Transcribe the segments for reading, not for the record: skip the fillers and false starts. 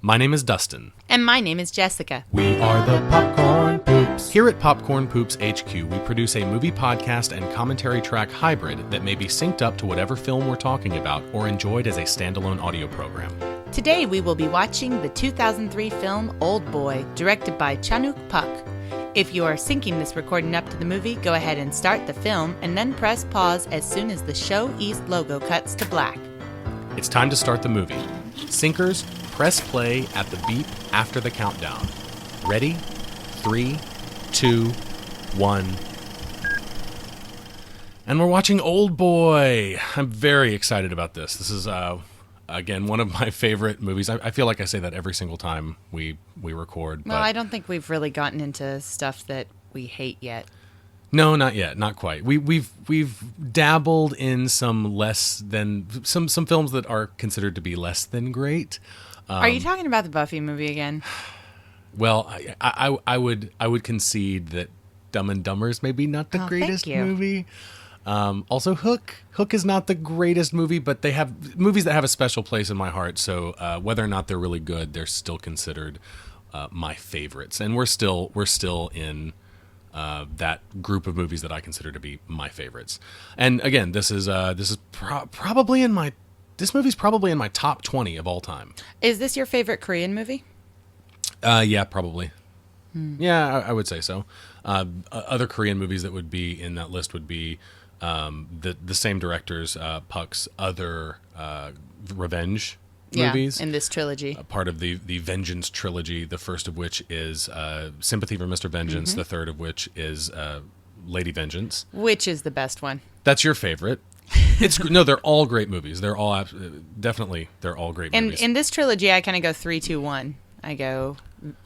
My name is Dustin. And my name is Jessica. We are the Popcorn Poops. Here at Popcorn Poops HQ, we produce a movie podcast and commentary track hybrid that may be synced up to whatever film we're talking about or enjoyed as a standalone audio program. Today we will be watching the 2003 film OLDBOY, directed by chan-wook. If you are syncing this recording up to the movie, go ahead and start the film and then press pause as soon as the Show East logo cuts to black. It's time to start the movie. Syncers, press play at the beep after the countdown. Ready? 3, 2, 1. And we're watching OLDBOY. I'm very excited about this. This is, again, one of my favorite movies. I feel like I say that every single time we record. Well, I don't think we've really gotten into stuff that we hate yet. No, not yet. Not quite. We've dabbled in some less than some films that are considered to be less than great. Are you talking about the Buffy movie again? Well, I would concede that Dumb and Dumber is maybe not the greatest movie. Also, Hook is not the greatest movie, but they have movies that have a special place in my heart. So whether or not they're really good, they're still considered my favorites, and we're still in that group of movies that I consider to be my favorites. And again, this movie's probably in my top 20 of all time. Is this your favorite Korean movie? Yeah, probably. Yeah, I would say so. Other Korean movies that would be in that list would be the same director's Puck's other revenge movies. In this trilogy. Part of the Vengeance trilogy, the first of which is Sympathy for Mr. Vengeance, the third of which is Lady Vengeance. Which is the best one? That's your favorite. No, they're all great movies. They're all definitely they're all great movies. In this trilogy, I kind of go 3, 2, 1. I go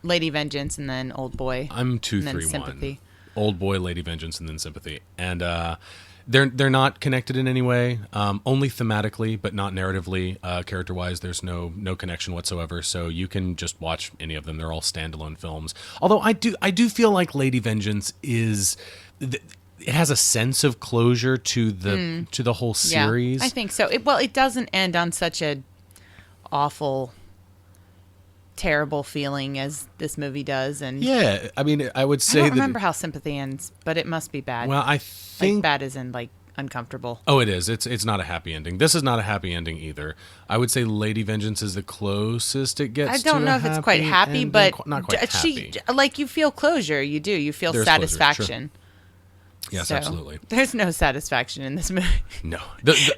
Lady Vengeance and then OLDBOY. I'm 2, 3, Sympathy. 1. OLDBOY, Lady Vengeance, and then Sympathy. And they're not connected in any way, only thematically, but not narratively. Character-wise, there's no connection whatsoever. So you can just watch any of them. They're all standalone films. Although I do feel like Lady Vengeance is. It has a sense of closure to the whole series. Yeah, I think so. It doesn't end on such a awful, terrible feeling as this movie does. And yeah, I mean, I would say I don't remember how Sympathy ends, but it must be bad. Well, I think like bad as in like uncomfortable. Oh, it is. It's not a happy ending. This is not a happy ending either. I would say Lady Vengeance is the closest it gets. I don't know if it's quite happy, but not quite happy. Like you feel closure. You do. You feel There's satisfaction. Closure, sure. Yes, absolutely. There's no satisfaction in this movie. No.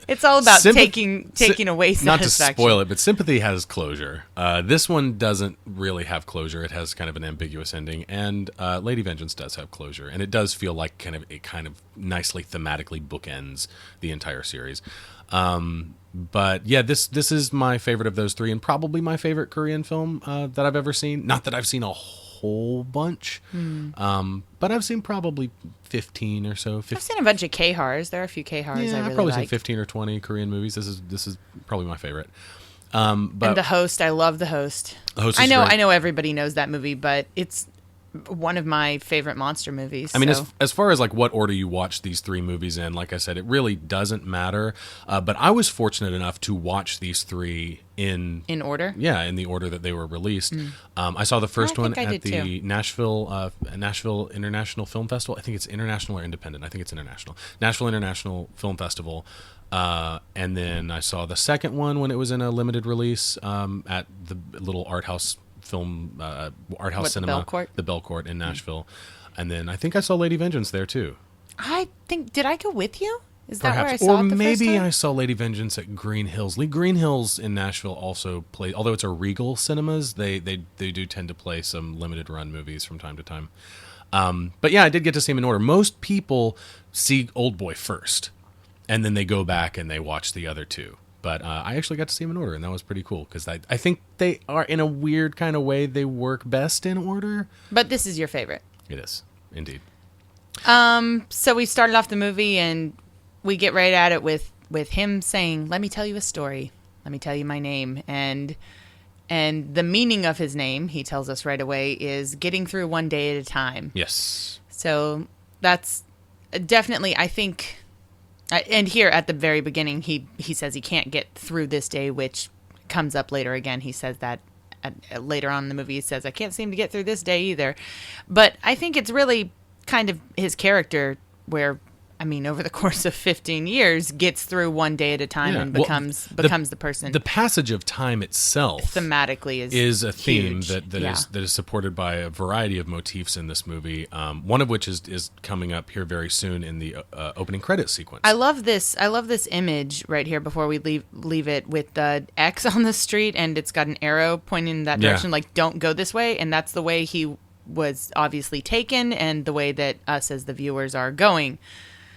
It's all about taking away satisfaction. Not to spoil it, but Sympathy has closure. This one doesn't really have closure. It has kind of an ambiguous ending. And Lady Vengeance does have closure. And it does feel like it kind of nicely thematically bookends the entire series. But yeah, this is my favorite of those three and probably my favorite Korean film that I've ever seen. Not that I've seen a whole bunch, but I've seen probably 15 or so. I've seen a bunch of K-horrors. There are a few K-horrors I really I've probably like. seen 15 or 20 Korean movies. This is probably my favorite. But and The Host, I love The Host. The Host I is great. know everybody knows that movie, but it's one of my favorite monster movies. I mean, as far as like what order you watch these three movies in, like I said, it really doesn't matter. But I was fortunate enough to watch these three in order. Yeah, in the order that they were released. I saw the first one at the Nashville International Film Festival. I think it's international or independent. I think it's international. Nashville International Film Festival. And then I saw the second one when it was in a limited release at the little art house cinema, the Belcourt in Nashville. And then I think I saw Lady Vengeance there too. Did I go with you? Is Perhaps. that where I saw it the first time? Maybe I saw Lady Vengeance at Green Hills. Green Hills in Nashville also play, although it's a Regal Cinemas, they do tend to play some limited run movies from time to time. But yeah, I did get to see them in order. Most people see OLDBOY first, and then they go back and they watch the other two. But I actually got to see them in order, and that was pretty cool because I think they are, in a weird kind of way, they work best in order. But this is your favorite. It is, indeed. So we started off the movie, and we get right at it with him saying, "Let me tell you a story. Let me tell you my name." And the meaning of his name, he tells us right away, is getting through one day at a time. Yes. So that's definitely, I think... And here at the very beginning, he says he can't get through this day, which comes up later again. He says that later on in the movie he says, I can't seem to get through this day either. But I think it's really kind of his character where, I mean, over the course of 15 years, gets through one day at a time and becomes the person. The passage of time itself thematically is a theme huge. that is supported by a variety of motifs in this movie. One of which is coming up here very soon in the opening credits sequence. I love this image right here before we leave it with the X on the street, and it's got an arrow pointing in that direction, like don't go this way, and that's the way he was obviously taken, and the way that us as the viewers are going.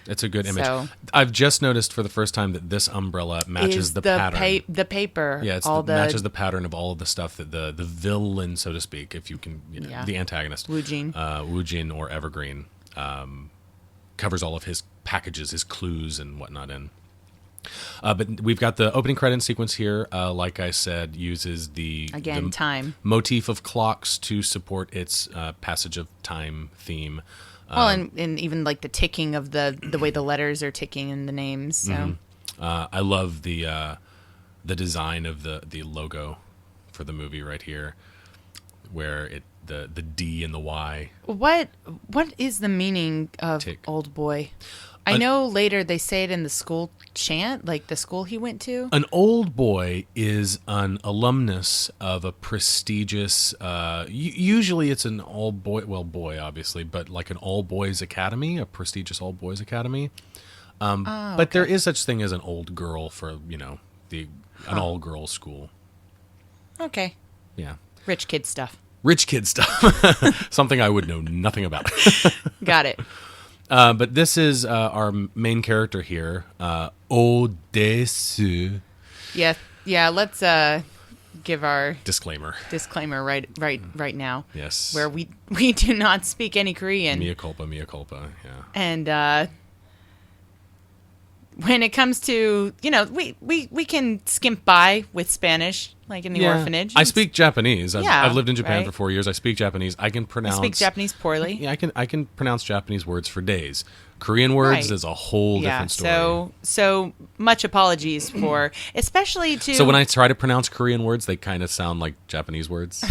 It's a good image. I've just noticed for the first time that this umbrella matches the pattern. The paper. Yeah, matches the pattern of all of the stuff that the villain, so to speak, if you can, the antagonist, Woojin or Evergreen, covers all of his packages, his clues and whatnot in. But we've got the opening credit sequence here. Like I said, uses the time motif of clocks to support its passage of time theme. Well, and even like the ticking of the way the letters are ticking in the names. So I love the design of the logo for the movie right here, where the D and the Y. What is the meaning of Old Boy? I know later they say it in the school chant, like the school he went to. An old boy is an alumnus of a prestigious, usually it's an boy obviously, but like an all-boys academy, a prestigious all-boys academy. But there is such thing as an old girl for, an all-girls school. Okay. Yeah. Rich kid stuff. Something I would know nothing about. Got it. But this is our main character here, Odesu. Yeah. Let's give our disclaimer right now. Yes. Where we do not speak any Korean. Mea culpa. Yeah. And when it comes to, we can skimp by with Spanish, like in the orphanage. I speak Japanese. I've lived in Japan for 4 years. I speak Japanese. I can pronounce. I speak Japanese poorly. Yeah, I can pronounce Japanese words for days. Korean words is a whole different story. So much apologies for, especially to. So when I try to pronounce Korean words, they kind of sound like Japanese words.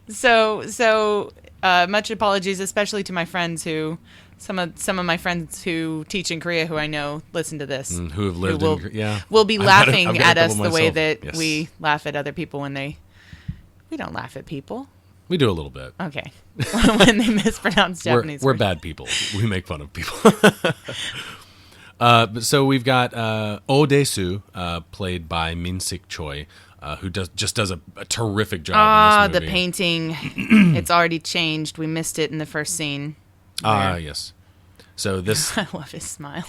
So much apologies, especially to my friends who. Some of my friends who teach in Korea who I know listen to this. Who have lived in Korea. Will be laughing at us the way that we laugh at other people when we don't laugh at people. We do a little bit. Okay. When they mispronounce Japanese We're words. bad people. We make fun of people. So we've got Odesu, played by Min-sik Choi, who does a terrific job in this movie. The painting. It's already changed. We missed it in the first scene. Yes. So this I love his smile.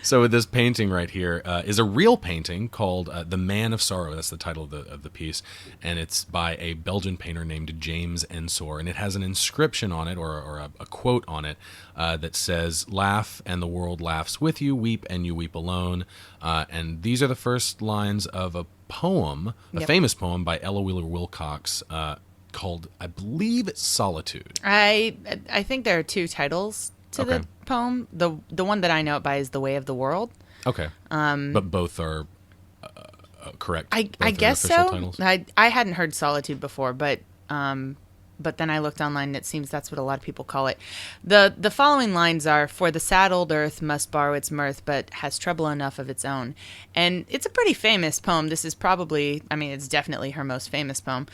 So this painting right here is a real painting called "The Man of Sorrow." That's the title of the piece, and it's by a Belgian painter named James Ensor, and it has an inscription on it or a quote on it that says, "Laugh and the world laughs with you, weep and you weep alone." And these are the first lines of a poem, a famous poem by Ella Wheeler Wilcox. Called, I believe it's Solitude. I think there are two titles to the poem. The one that I know it by is The Way of the World. Okay. But both are correct. I guess so. Titles. I hadn't heard Solitude before, but then I looked online and it seems that's what a lot of people call it. The following lines are, "For the sad old earth must borrow its mirth, but has trouble enough of its own." And it's a pretty famous poem. This is probably, it's definitely her most famous poem.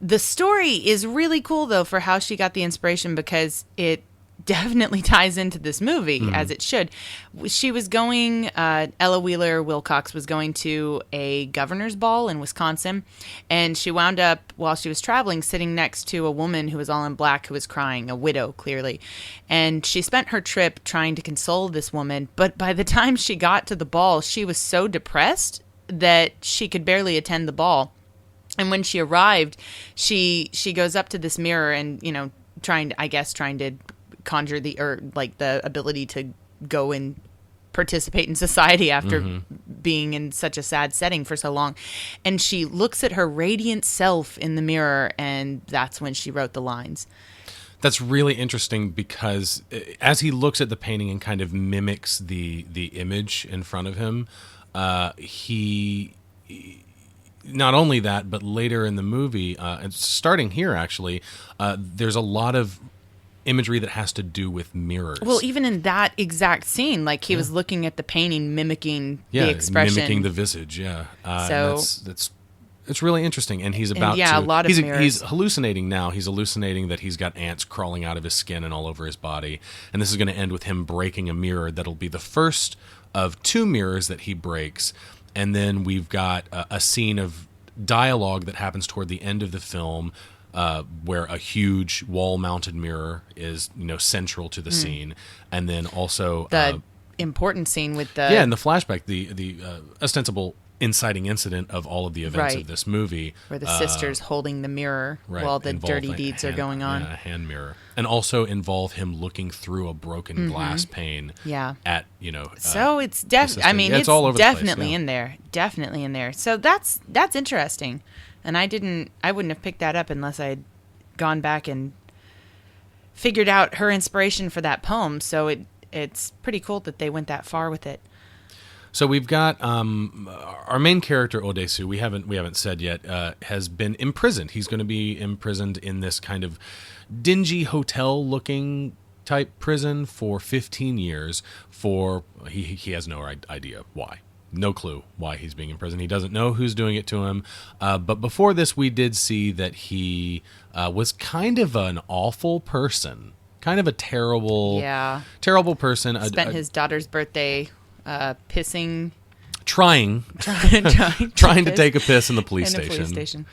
The story is really cool, though, for how she got the inspiration, because it definitely ties into this movie, as it should. She was going, Ella Wheeler Wilcox was going to a governor's ball in Wisconsin, and she wound up, while she was traveling, sitting next to a woman who was all in black who was crying, a widow, clearly. And she spent her trip trying to console this woman, but by the time she got to the ball, she was so depressed that she could barely attend the ball. And when she arrived, she goes up to this mirror and, trying to conjure the ability to go and participate in society after being in such a sad setting for so long. And she looks at her radiant self in the mirror, and that's when she wrote the lines. That's really interesting because as he looks at the painting and kind of mimics the image in front of him, not only that, but later in the movie, and starting here actually, there's a lot of imagery that has to do with mirrors. Well, even in that exact scene, like he was looking at the painting, mimicking the expression, mimicking the visage. Yeah, so that's it's really interesting. And he's about a lot of mirrors. He's hallucinating now. He's hallucinating that he's got ants crawling out of his skin and all over his body. And this is going to end with him breaking a mirror. That'll be the first of 2 mirrors that he breaks. And then we've got a scene of dialogue that happens toward the end of the film, where a huge wall-mounted mirror is, central to the scene, and then also the important scene with the in the flashback, the ostensible inciting incident of all of the events of this movie, where the sister's holding the mirror while the dirty deeds are going on. A hand mirror, and also involve him looking through a broken glass pane. At So it's definitely. It's all over definitely the place, in there. Definitely in there. So that's interesting, and I wouldn't have picked that up unless I'd gone back and figured out her inspiration for that poem. So it's pretty cool that they went that far with it. So we've got our main character, Odesu, we haven't said yet, has been imprisoned. He's going to be imprisoned in this kind of dingy hotel-looking type prison for 15 years for, he has no idea why. No clue why he's being imprisoned. He doesn't know who's doing it to him. But before this, we did see that he was kind of an awful person. Kind of a terrible person. Spent his daughter's birthday pissing, trying to take a piss in the police station.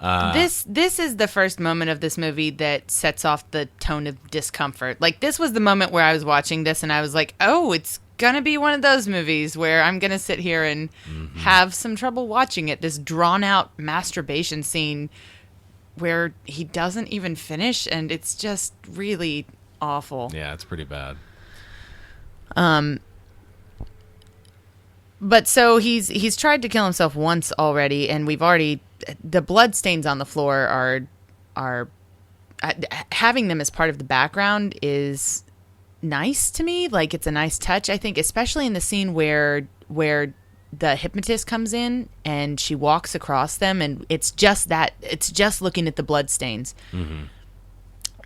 This is the first moment of this movie that sets off the tone of discomfort. Like, this was the moment where I was watching this and I was like, oh, it's gonna be one of those movies where I'm gonna sit here and have some trouble watching it. This drawn out masturbation scene where he doesn't even finish, and it's just really awful. Yeah, it's pretty bad. But so he's tried to kill himself once already, and the blood stains on the floor are having them as part of the background is nice to me. Like, it's a nice touch, I think, especially in the scene where the hypnotist comes in and she walks across them, and it's just looking at the blood stains. Mm-hmm.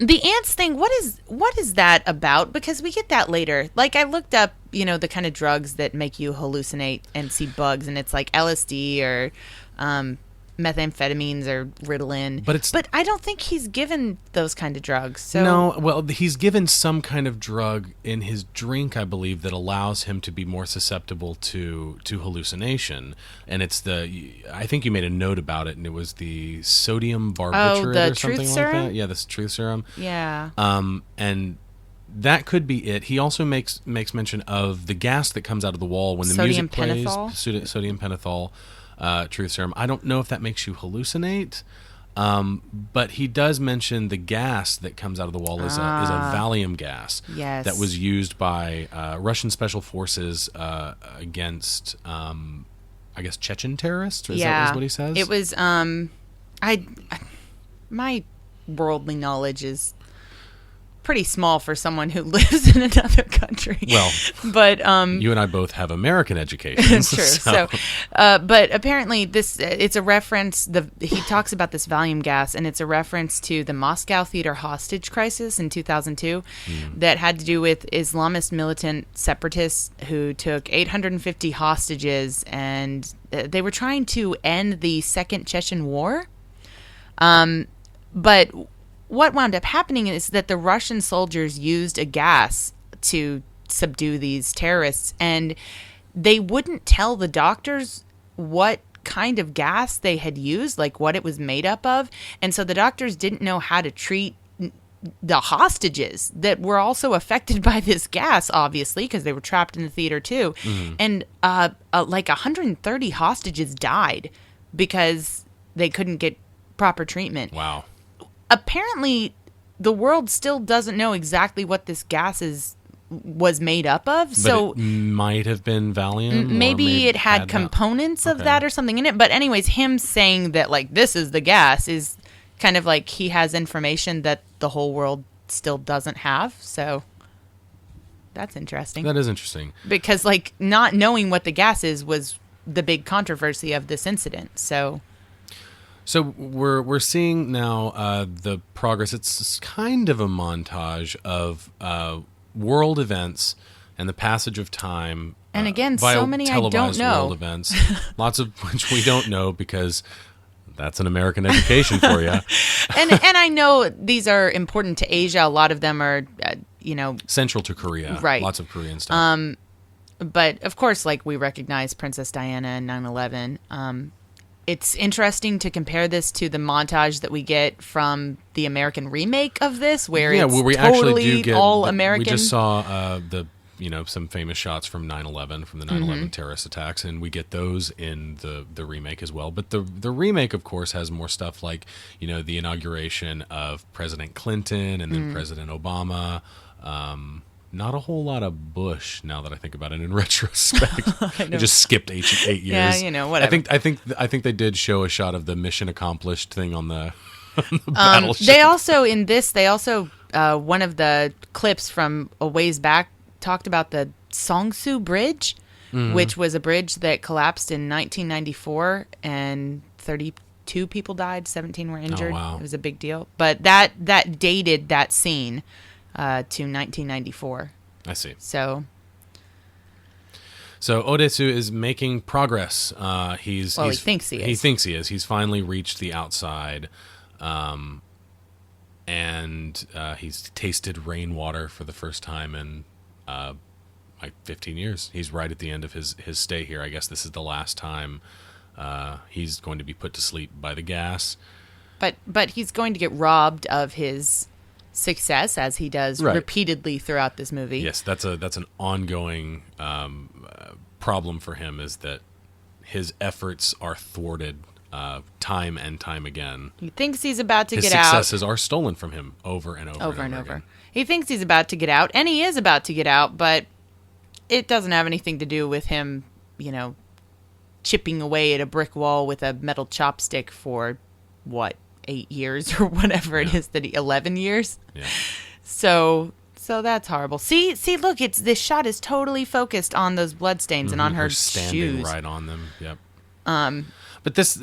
The ants thing, what is that about? Because we get that later. Like, I looked up, the kind of drugs that make you hallucinate and see bugs, and it's like LSD or methamphetamines or Ritalin. But I don't think he's given those kind of drugs. So. No, well, he's given some kind of drug in his drink, I believe, that allows him to be more susceptible to hallucination. And it's I think you made a note about it, and it was the sodium barbiturate or something like that. Yeah, this truth serum. Yeah. And that could be it. He also makes mention of the gas that comes out of the wall when the music plays. Sodium pentothal. Truth serum. I don't know if that makes you hallucinate, but he does mention the gas that comes out of the wall is a Valium gas that was used by Russian special forces against, I guess, Chechen terrorists. That what he says? It was. My worldly knowledge is pretty small for someone who lives in another country. Well, but you and I both have American education. True. So but apparently it's a reference. He talks about this Valium gas, and it's a reference to the Moscow theater hostage crisis in 2002 that had to do with Islamist militant separatists who took 850 hostages, and they were trying to end the Second Chechen War. But what wound up happening is that the Russian soldiers used a gas to subdue these terrorists, and they wouldn't tell the doctors what kind of gas they had used, like what it was made up of. And so the doctors didn't know how to treat the hostages that were also affected by this gas, obviously, because they were trapped in the theater too. Mm-hmm. And like 130 hostages died because they couldn't get proper treatment. Wow. Apparently, the world still doesn't know exactly what this gas was made up of. But so it might have been Valium. Maybe it had components of that or something in it. But anyways, him saying that, like, this is the gas is kind of like he has information that the whole world still doesn't have. So that's interesting. That is interesting. Because, like, not knowing what the gas is was the big controversy of this incident. So So we're seeing now the progress. It's kind of a montage of world events and the passage of time. And again, via so many I don't televised know. World events, lots of which we don't know because that's an American education for you. And I know these are important to Asia. A lot of them are, central to Korea. Right. Lots of Korean stuff. But of course, like we recognize Princess Diana and 9/11. It's interesting to compare this to the montage that we get from the American remake of this, where it's we totally actually do get all American. We just saw some famous shots from 9/11, from the 9/11 terrorist attacks, and we get those in the remake as well. But the remake, of course, has more stuff like the inauguration of President Clinton and then President Obama. Not a whole lot of Bush, now that I think about it in retrospect. It just skipped 8 years. Yeah, whatever. I think they did show a shot of the mission accomplished thing on the, battleship. They also one of the clips from a ways back talked about the Songsu Bridge, which was a bridge that collapsed in 1994 and 32 people died, 17 were injured. Oh, wow. It was a big deal. But that dated that scene to 1994. I see. So Odesu is making progress. He thinks he is. He thinks he is. He's finally reached the outside, and he's tasted rainwater for the first time in like 15 years. He's right at the end of his stay here. I guess this is the last time he's going to be put to sleep by the gas. But he's going to get robbed of his success, as he does repeatedly throughout this movie. Yes, that's an ongoing problem for him, is that his efforts are thwarted time and time again. He thinks he's about to his get out. His successes are stolen from him over and over and over. He thinks he's about to get out, and he is about to get out, but it doesn't have anything to do with him, chipping away at a brick wall with a metal chopstick for, 8 years or whatever it is 11 years. Yeah. So that's horrible. See, look, this shot is totally focused on those bloodstains and on her standing shoes. Right on them. Yep. But this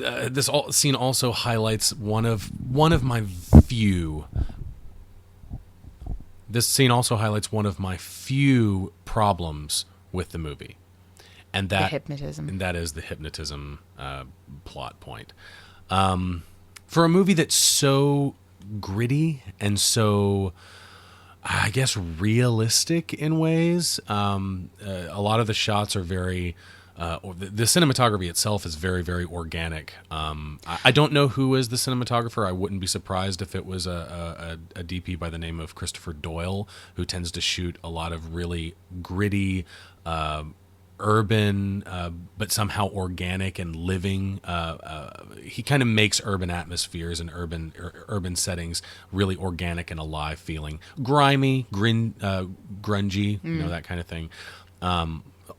scene also highlights one of my few. This scene also highlights one of my few problems with the movie, and that the hypnotism. And that is the hypnotism plot point. For a movie that's so gritty and so, I guess, realistic in ways, a lot of the shots are very. The cinematography itself is very, very organic. I don't know who is the cinematographer. I wouldn't be surprised if it was a DP by the name of Christopher Doyle, who tends to shoot a lot of really gritty, urban, but somehow organic and living. He kind of makes urban atmospheres and urban settings really organic and alive feeling. Grimy, grungy, that kind of thing.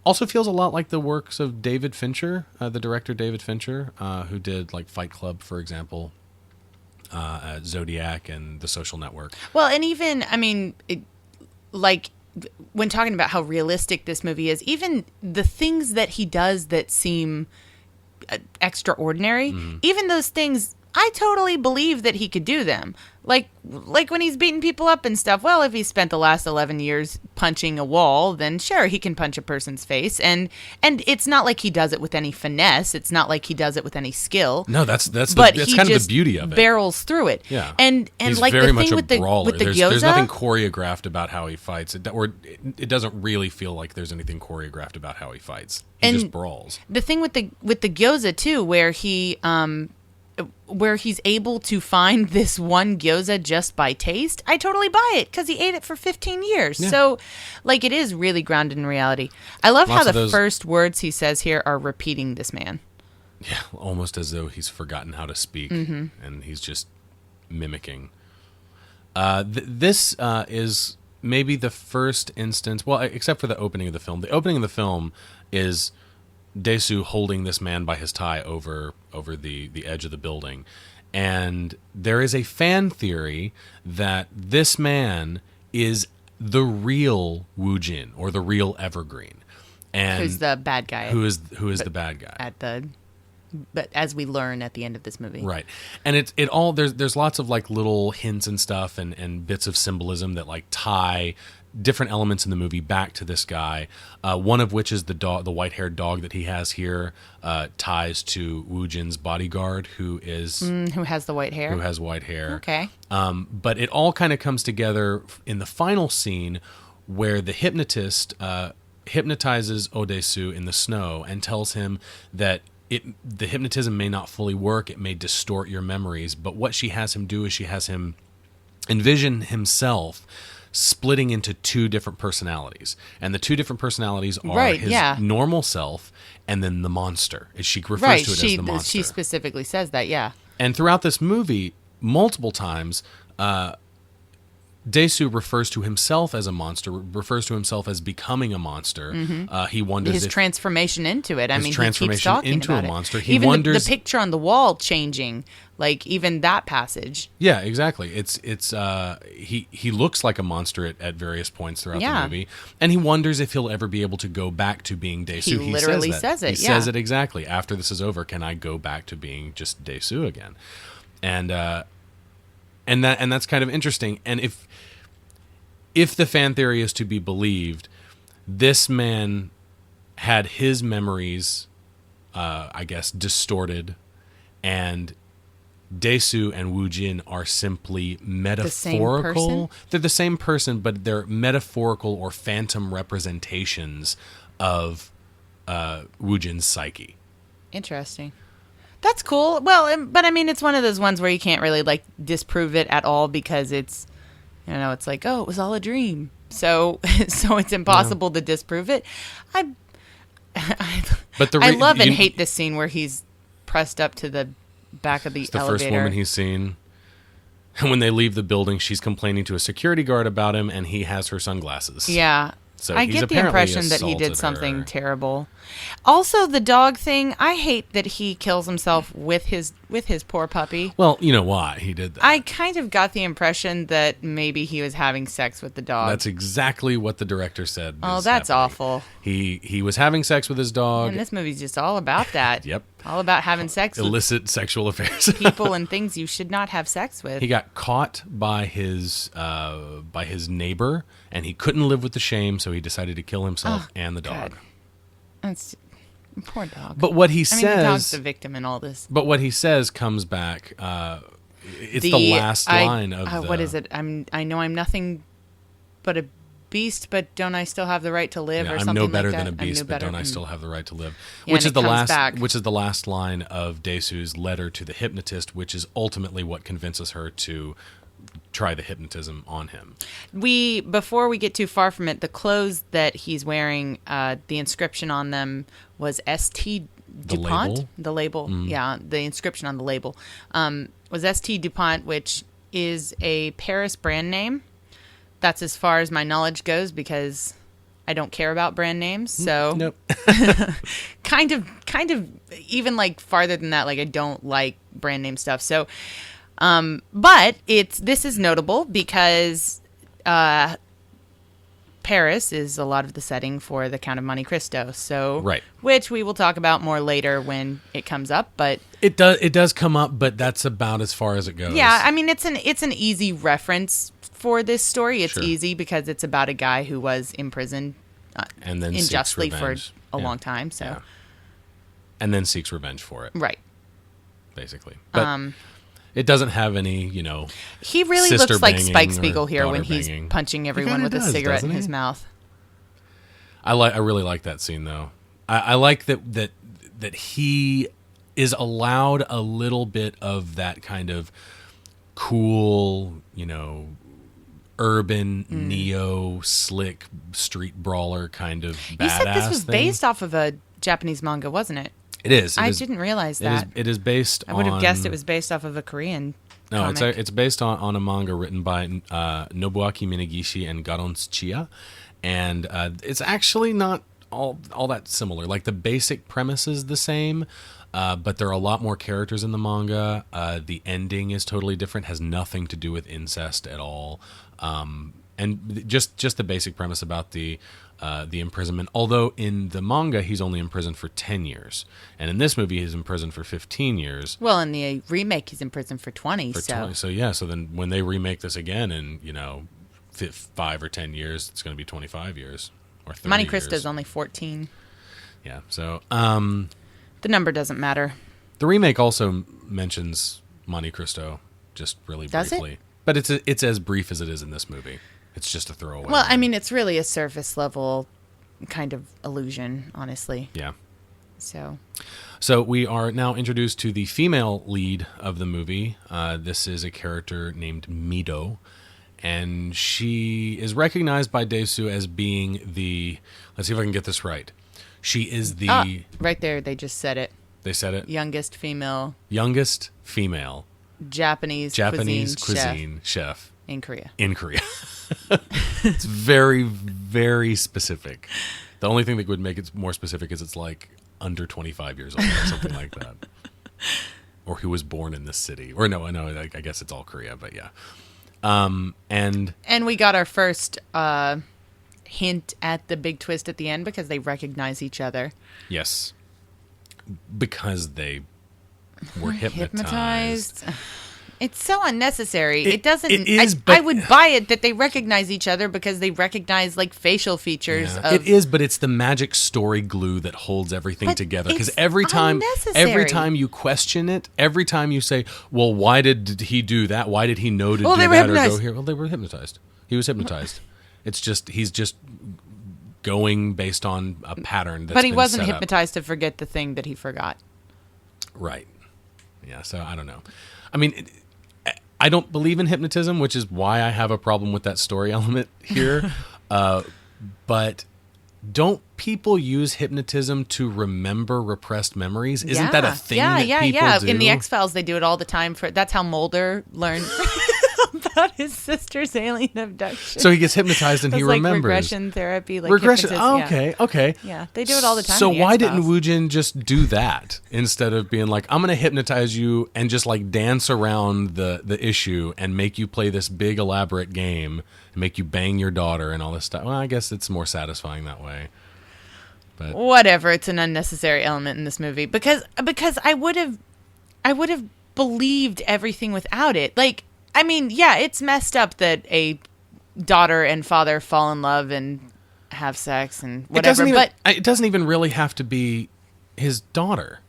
Also feels a lot like the works of David Fincher, the director David Fincher, who did like Fight Club, for example, Zodiac and The Social Network. Well, and even, when talking about how realistic this movie is, even the things that he does that seem extraordinary, even those things, I totally believe that he could do them. Like when he's beating people up and stuff. Well, if he spent the last 11 years punching a wall, then sure, he can punch a person's face. And it's not like he does it with any finesse. It's not like he does it with any skill. No, that's kind of the beauty of it. Barrels through it. Yeah. And he's like very the much thing a brawler. with the There's gyoza, nothing choreographed about how he fights. It doesn't really feel like there's anything choreographed about how he fights. He just brawls. The thing with the gyoza too, where he's able to find this one gyoza just by taste, I totally buy it because he ate it for 15 years. Yeah. So, it is really grounded in reality. I love how the first words he says here are repeating this man. Yeah, almost as though he's forgotten how to speak, and he's just mimicking. This is maybe the first instance, well, except for the opening of the film. The opening of the film is Dae-soo holding this man by his tie over the edge of the building. And there is a fan theory that this man is the real Woo Jin, or the real Evergreen. And who's the bad guy. Who is the bad guy. At the but as we learn at the end of this movie. Right. And it all there's lots of like little hints and stuff and bits of symbolism that like tie different elements in the movie back to this guy. One of which is the white-haired dog that he has here ties to Woo Jin's bodyguard, who has the white hair. Who has white hair. Okay. But it all kind of comes together in the final scene where the hypnotist hypnotizes Odesu in the snow and tells him that the hypnotism may not fully work, it may distort your memories, but what she has him do is she has him envision himself splitting into two different personalities. And the two different personalities are his normal self and then the monster. She refers to it as the monster. She specifically says that, yeah. And throughout this movie, multiple times, Dae-soo refers to himself as a monster, refers to himself as becoming a monster. He wonders his transformation into it. I mean, he keeps talking into about a monster. It. He even wonders the picture on the wall changing, like even that passage. Yeah, exactly. He looks like a monster at various points throughout the movie, and he wonders if he'll ever be able to go back to being Dae-soo. He literally says it. He says it exactly. After this is over, can I go back to being just Dae-soo again? And that's kind of interesting. And if the fan theory is to be believed, this man had his memories, I guess, distorted, and Dae-soo and Woo Jin are simply metaphorical. They're the same person, but they're metaphorical or phantom representations of Woo Jin's psyche. Interesting. That's cool. Well, but I mean, it's one of those ones where you can't really like disprove it at all because it's, you know, it's like, oh, it was all a dream. So it's impossible to disprove it. I love and hate this scene where he's pressed up to the back of the elevator. The first woman he's seen. And when they leave the building, she's complaining to a security guard about him, and he has her sunglasses. Yeah. So I get the impression that he did something terrible. Also, the dog thing, I hate that he kills himself with his poor puppy. Well, you know why he did that. I kind of got the impression that maybe he was having sex with the dog. That's exactly what the director said. Oh, that's awful. He was having sex with his dog. And this movie's just all about that. Yep. All about having sex with illicit sexual affairs. People and things you should not have sex with. He got caught by his neighbor, and he couldn't live with the shame, so he decided to kill himself and the dog. God. That's poor dog. But what he says, the dog's the victim in all this. But what he says comes back. It's the last line of what is it? I know I'm nothing but a beast, but don't I still have the right to live, or something like that? I'm no better than a beast, but don't I still have the right to live? Yeah, which is the last line of Dae-soo's letter to the hypnotist, which is ultimately what convinces her to try the hypnotism on him. Before we get too far from it, the clothes that he's wearing, the inscription on them was St. DuPont. The label, yeah, the inscription on the label was St. DuPont, which is a Paris brand name. That's as far as my knowledge goes because I don't care about brand names. So nope. kind of even like farther than that, like I don't like brand name stuff. So but this is notable because Paris is a lot of the setting for the Count of Monte Cristo. So right. Which we will talk about more later when it comes up, but it does come up, but that's about as far as it goes. Yeah, I mean it's an easy reference for this story. It's sure. easy because it's about a guy who was imprisoned and then unjustly for a yeah. long time. So, yeah. And then seeks revenge for it. Right. Basically, but it doesn't have any, He really looks like Spike Spiegel here when he's banging. punching everyone with a cigarette in his mouth. I really like that scene though. I like that he is allowed a little bit of that kind of cool, urban neo slick street brawler kind of badass. You said this was thing. based off of a Japanese manga, wasn't it? It is. I didn't realize that. It is based on... I would have guessed it was based off of a Korean comic. It's based on a manga written by Nobuaki Minagishi and Garon Tsuchiya. And it's actually not all that similar. Like, the basic premise is the same, but there are a lot more characters in the manga. The ending is totally different, has nothing to do with incest at all. And just the basic premise about the imprisonment. Although in the manga he's only imprisoned for 10 years, and in this movie he's imprisoned for 15 years. Well, in the remake he's in prison for 20. So yeah. So then when they remake this again in 5 or 10 years, it's going to be 25 years or 30 Monte years. Cristo's only 14. Yeah. So the number doesn't matter. the remake also mentions Monte Cristo just really briefly. But it's as brief as it is in this movie. It's just a throwaway. Well, I mean, it's really a surface level kind of illusion, honestly. Yeah. So we are now introduced to the female lead of the movie. This is a character named Mido, and she is recognized by Dae-soo as being the. Let's see if I can get this right. She is the. Right there, they just said it. They said it. Youngest female Japanese cuisine chef in Korea. It's very, very specific. The only thing that would make it more specific is it's like under 25 years old or something like that. Or who was born in this city. Or no, I guess it's all Korea, but yeah. And we got our first hint at the big twist at the end because they recognize each other. Yes. Because they were hypnotized. It's so unnecessary. It doesn't. It is, I would buy it that they recognize each other because they recognize like facial features. Yeah, it is, but it's the magic story glue that holds everything together. Because every time you question it, every time you say, "Well, why did he do that? Why did he know to do that or go here?" Well, they were hypnotized. He was hypnotized. It's just he's just going based on a pattern. But he wasn't hypnotized to forget the thing that he forgot. Right. Yeah. So I don't know. I mean. I don't believe in hypnotism, which is why I have a problem with that story element here. But don't people use hypnotism to remember repressed memories? Isn't that a thing that people do? In the X-Files, they do it all the time. That's how Mulder learned about his sister's alien abduction. So he gets hypnotized and he remembers. Regression therapy. Regression. Oh, okay. Yeah, they do it all the time. So why didn't Woojin just do that instead of being like, I'm going to hypnotize you and just like dance around the issue and make you play this big elaborate game and make you bang your daughter and all this stuff? Well, I guess it's more satisfying that way. But whatever, it's an unnecessary element in this movie because I would have believed everything without it. Like, I mean, yeah, it's messed up that a daughter and father fall in love and have sex and whatever. But it doesn't even really have to be his daughter.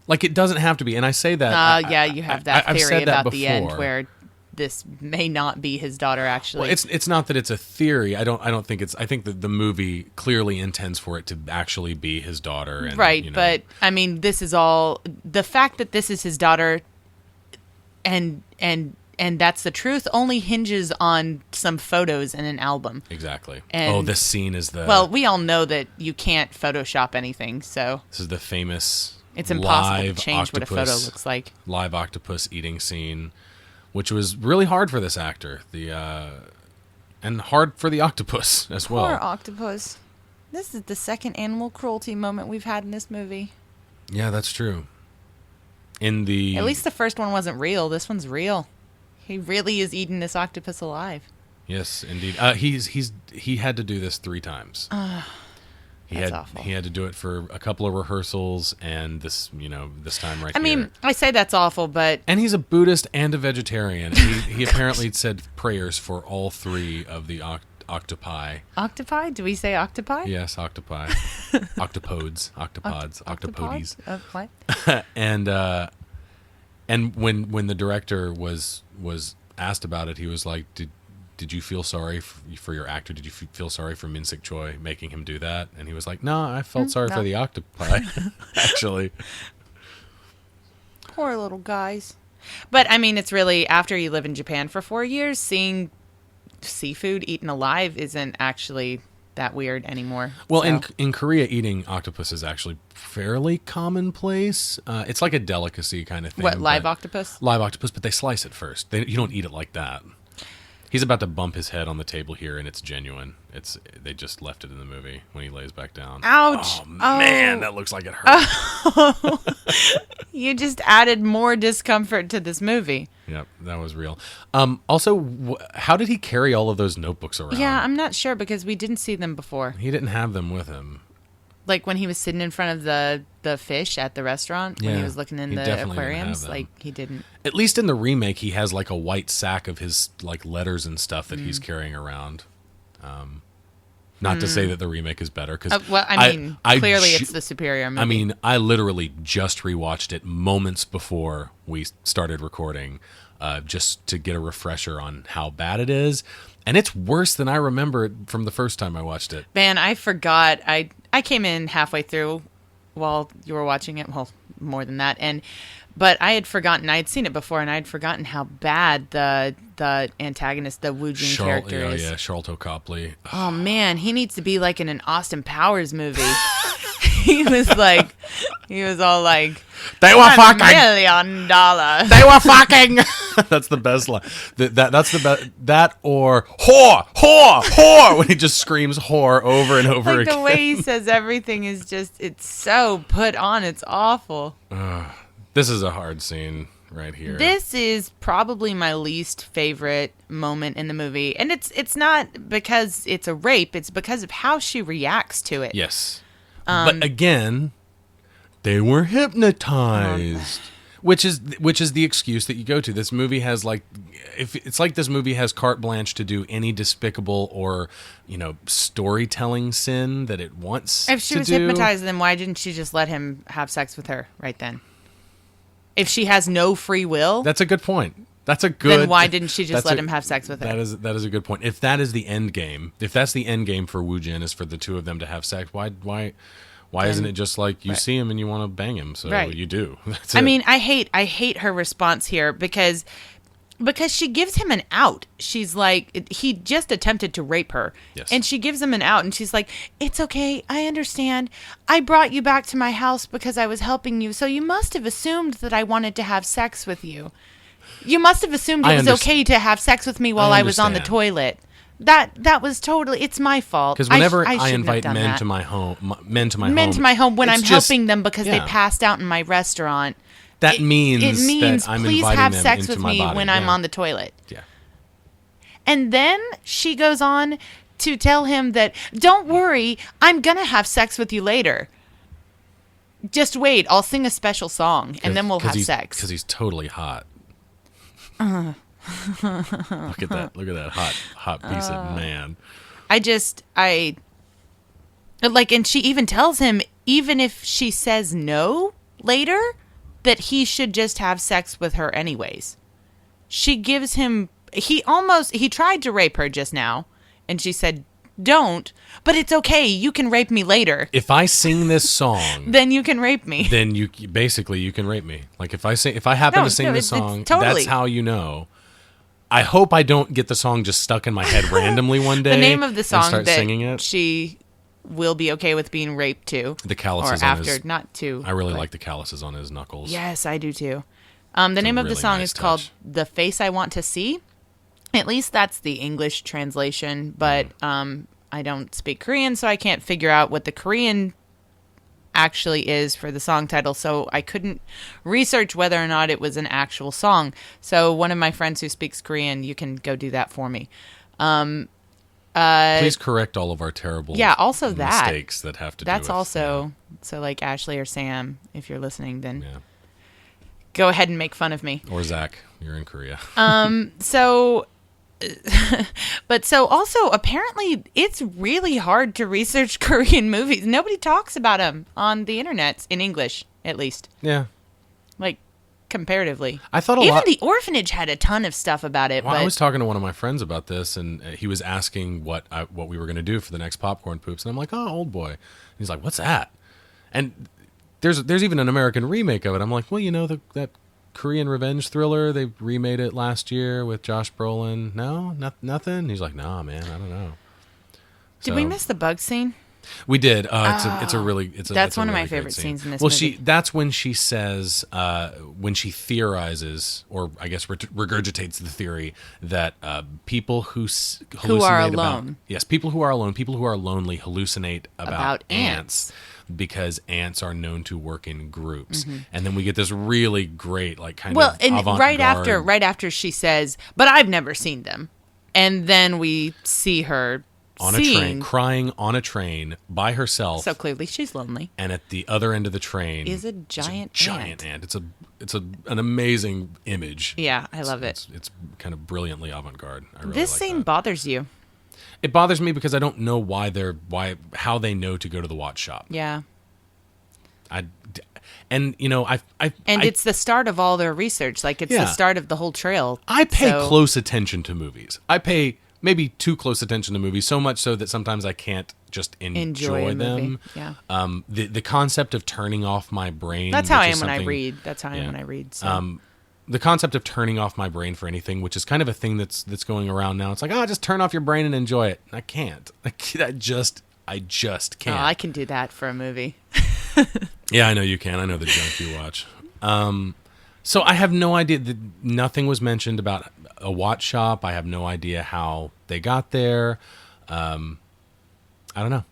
Like, it doesn't have to be. And I say that. You have that theory about the end where this may not be his daughter. Actually, well, it's not that it's a theory. I don't think it's. I think that the movie clearly intends for it to actually be his daughter. And, right, but I mean, this is all the fact that this is his daughter, and that's the truth, only hinges on some photos in an album. Exactly. And, this scene is the... Well, we all know that you can't Photoshop anything, so... This is the famous It's impossible to change what a photo looks like. Live octopus eating scene, which was really hard for this actor. And hard for the octopus as well. Poor octopus. This is the second animal cruelty moment we've had in this movie. Yeah, that's true. At least the first one wasn't real. This one's real. He really is eating this octopus alive. Yes, indeed. He had to do this 3 times. That's awful. He had to do it for a couple of rehearsals, and this time right here. I mean, I say that's awful, but... And he's a Buddhist and a vegetarian. He apparently said prayers for all 3 of the octopi. Octopi? Do we say octopi? Yes, octopi. Octopodes. Octopods. Octopodes. What? And when the director was asked about it, he was like, "Did you feel sorry for your actor? Did you feel sorry for Min-sik Choi making him do that?" And he was like, "No, I felt sorry for the octopi, actually." Poor little guys. But I mean, it's really, after you live in Japan for 4 years, seeing seafood eaten alive isn't actually that weird anymore. Well, in Korea, eating octopus is actually fairly commonplace. It's like a delicacy kind of thing. What, live octopus? Live octopus, but they slice it first. You don't eat it like that. He's about to bump his head on the table here, and it's genuine. They just left it in the movie when he lays back down. Ouch! Oh man, that looks like it hurt. You just added more discomfort to this movie. Yep, that was real. Also, how did he carry all of those notebooks around? Yeah, I'm not sure because we didn't see them before. He didn't have them with him. Like when he was sitting in front of the fish at the restaurant, when he was looking in the aquariums, like he didn't. At least in the remake, he has like a white sack of his like letters and stuff that he's carrying around. Not to say that the remake is better, because well, I mean, clearly it's the superior movie. I mean, I literally just rewatched it moments before we started recording, just to get a refresher on how bad it is, and it's worse than I remember it from the first time I watched it. Man, I forgot. I came in halfway through while you were watching it. Well, more than that, but I had forgotten. I had seen it before, and I had forgotten how bad the antagonist, the Woo Jin character is. Yeah, Sharlto Copley. Oh man, he needs to be like in an Austin Powers movie. He was all like, "They were fucking $1 million. They were fucking." That's the best line. That's the best. That or whore when he just screams whore over and over like again. The way he says everything is it's so put on. It's awful. This is a hard scene right here. This is probably my least favorite moment in the movie, and it's not because it's a rape. It's because of how she reacts to it. Yes. But again, they were hypnotized, which is the excuse that you go to. This movie has it's like this movie has carte blanche to do any despicable or storytelling sin that it wants. If she was hypnotized, then why didn't she just let him have sex with her right then? If she has no free will, that's a good point. Then why didn't she just let him have sex with her? That is a good point. If that is the end game, if that's the end game for Woo Jin is for the two of them to have sex, why isn't it just like you see him and you want to bang him, so you do? That's it. I mean, I hate her response here because she gives him an out. She's like, he just attempted to rape her. Yes. And she gives him an out and she's like, "It's okay. I understand. I brought you back to my house because I was helping you. So you must have assumed that I wanted to have sex with you. You must have assumed it was okay to have sex with me while I was on the toilet." That was totally, it's my fault. Because whenever I invite men to my home when I'm helping them because they passed out in my restaurant, it means that I'm please inviting have them sex into with my me body. when I'm on the toilet. Yeah. And then she goes on to tell him that, "Don't worry, I'm going to have sex with you later. Just wait, I'll sing a special song and then we'll have sex." Because he's totally hot. Look at that hot piece of man. And she even tells him, even if she says no later, that he should just have sex with her anyways. She gives him, he tried to rape her just now, and she said, "Don't, but it's okay, you can rape me later. If I sing this song, then you can rape me." Then you can rape me. Like if I happen to sing this song, that's how you know. I hope I don't get the song just stuck in my head randomly one day. The name of the song and start that singing it. She will be okay with being raped to. The calluses or on after, his, not to. I really like the calluses on his knuckles. Yes, I do too. The name of the song is called "The Face I Want to See." At least that's the English translation, but I don't speak Korean, so I can't figure out what the Korean actually is for the song title, so I couldn't research whether or not it was an actual song. So one of my friends who speaks Korean, you can go do that for me. Please correct all of our terrible also mistakes that have to do with... That's also... So like Ashley or Sam, if you're listening, then go ahead and make fun of me. Or Zach, you're in Korea. So also apparently it's really hard to research Korean movies. Nobody talks about them on the internet, in English at least. Yeah. Like comparatively. I thought even The Orphanage had a ton of stuff about it. Well, but I was talking to one of my friends about this, and he was asking what we were going to do for the next Popcorn Poops, and I'm like, "Oh, Old Boy." And he's like, "What's that?" And there's even an American remake of it. I'm like, "Well, that Korean revenge thriller, they remade it last year with Josh Brolin." No, nothing. He's like, "Nah, man, I don't know." Did we miss the bug scene? We did. It's a really That's one of really my great favorite scene. scenes in this well, movie. That's when she says, when she theorizes, or I guess regurgitates the theory that people who are hallucinate alone. people who are alone, people who are lonely hallucinate about ants. Because ants are known to work in groups. And then we get this really great, like, kind Well, of and avant-garde. right after she says, "But I've never seen them," and then we see her on a train, crying on a train by herself. So clearly she's lonely. And at the other end of the train is a giant ant. It's an amazing image. Yeah, I love it. It's kind of brilliantly avant-garde. I really this like scene that. bothers you. It bothers me because I don't know how they know to go to the watch shop. Yeah. And it's the start of all their research. Like, it's the start of the whole trail. I pay close attention to movies. I pay maybe too close attention to movies, so much so that sometimes I can't just enjoy them. Yeah. The concept of turning off my brain. That's how I am when I read. So. The concept of turning off my brain for anything, which is kind of a thing that's going around now. It's like, just turn off your brain and enjoy it. I can't. I just can't. Oh, I can do that for a movie. Yeah, I know you can. I know the junk you watch. So I have no idea. Nothing was mentioned about a watch shop. I have no idea how they got there. I don't know.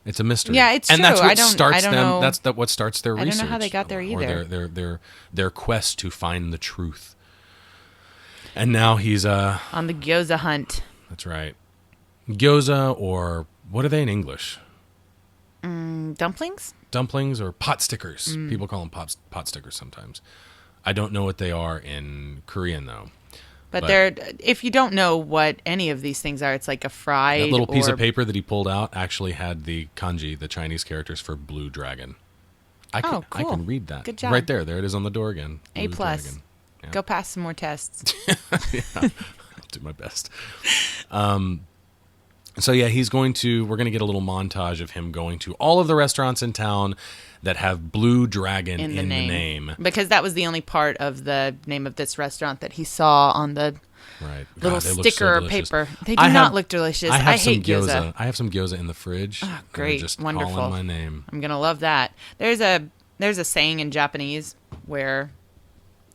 It's a mystery. Yeah, it's and true. That's what I don't know. That's what starts their research. I don't know how they got there either. Or their quest to find the truth. And now he's on the gyoza hunt. That's right. Gyoza, or what are they in English? Dumplings? Dumplings or pot stickers. People call them pot stickers sometimes. I don't know what they are in Korean, though. But they're, if you don't know what any of these things are, it's like a fried. That little piece of paper that he pulled out actually had the kanji, the Chinese characters for blue dragon. Cool. I can read that. Good job. Right there. There it is on the door again. A+. Yeah. Go pass some more tests. Yeah, I'll do my best. So yeah, we're going to get a little montage of him going to all of the restaurants in town that have Blue Dragon in the name. Because that was the only part of the name of this restaurant that he saw on the little sticker paper. They do not look delicious. I hate gyoza. I have some gyoza in the fridge. Oh, great. Just wonderful. calling my name. I'm going to love that. There's a saying in Japanese where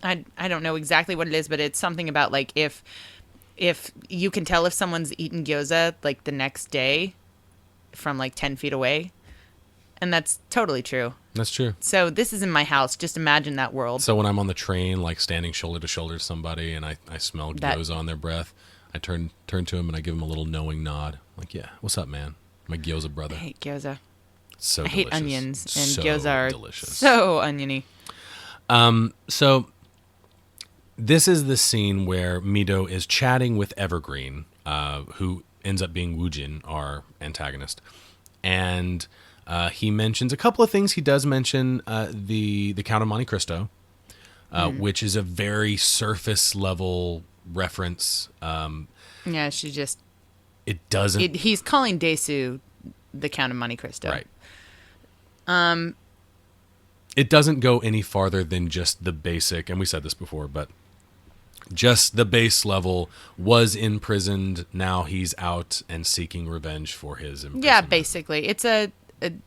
I don't know exactly what it is, but it's something about, like, if you can tell if someone's eaten gyoza, like, the next day from, like, 10 feet away. And that's totally true. That's true. So this is in my house. Just imagine that world. So when I'm on the train, like, standing shoulder to shoulder to somebody, and I smell gyoza on their breath, I turn to him and I give him a little knowing nod. Like, yeah, what's up, man? My gyoza brother. I hate gyoza. So I delicious. hate onions, and so gyoza are delicious. so oniony. So this is the scene where Mido is chatting with Evergreen, who ends up being Woojin, our antagonist. And he mentions a couple of things. He does mention the Count of Monte Cristo, which is a very surface level reference. Yeah, she just... It doesn't... He's calling Desu the Count of Monte Cristo. Right. It doesn't go any farther than just the basic, and we said this before, but just the base level, was imprisoned, now he's out and seeking revenge for his imprisonment. Yeah, basically.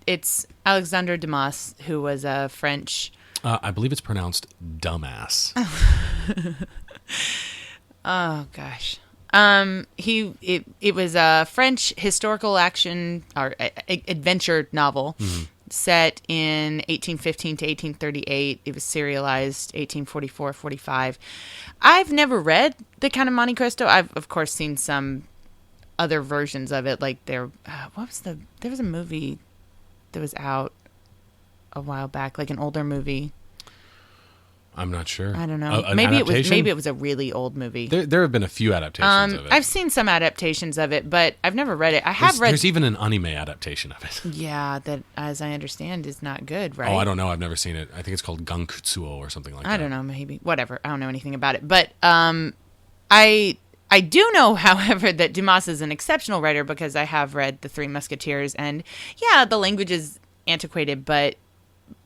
It's Alexandre Dumas, who was a French... I believe it's pronounced dumbass. Oh, gosh. It was a French historical action or adventure novel set in 1815 to 1838. It was serialized 1844-45. I've never read The Count of Monte Cristo. I've, of course, seen some other versions of it. Like there was a movie that was out a while back, like an older movie. I'm not sure. I don't know. Maybe it was a really old movie. There have been a few adaptations of it. I've seen some adaptations of it, but I've never read it. There's even an anime adaptation of it. Yeah, that, as I understand, is not good, right? Oh, I don't know. I've never seen it. I think it's called Gankutsuo or something like that. I don't know. Maybe. Whatever. I don't know anything about it. But I do know, however, that Dumas is an exceptional writer because I have read The Three Musketeers, and yeah, the language is antiquated, but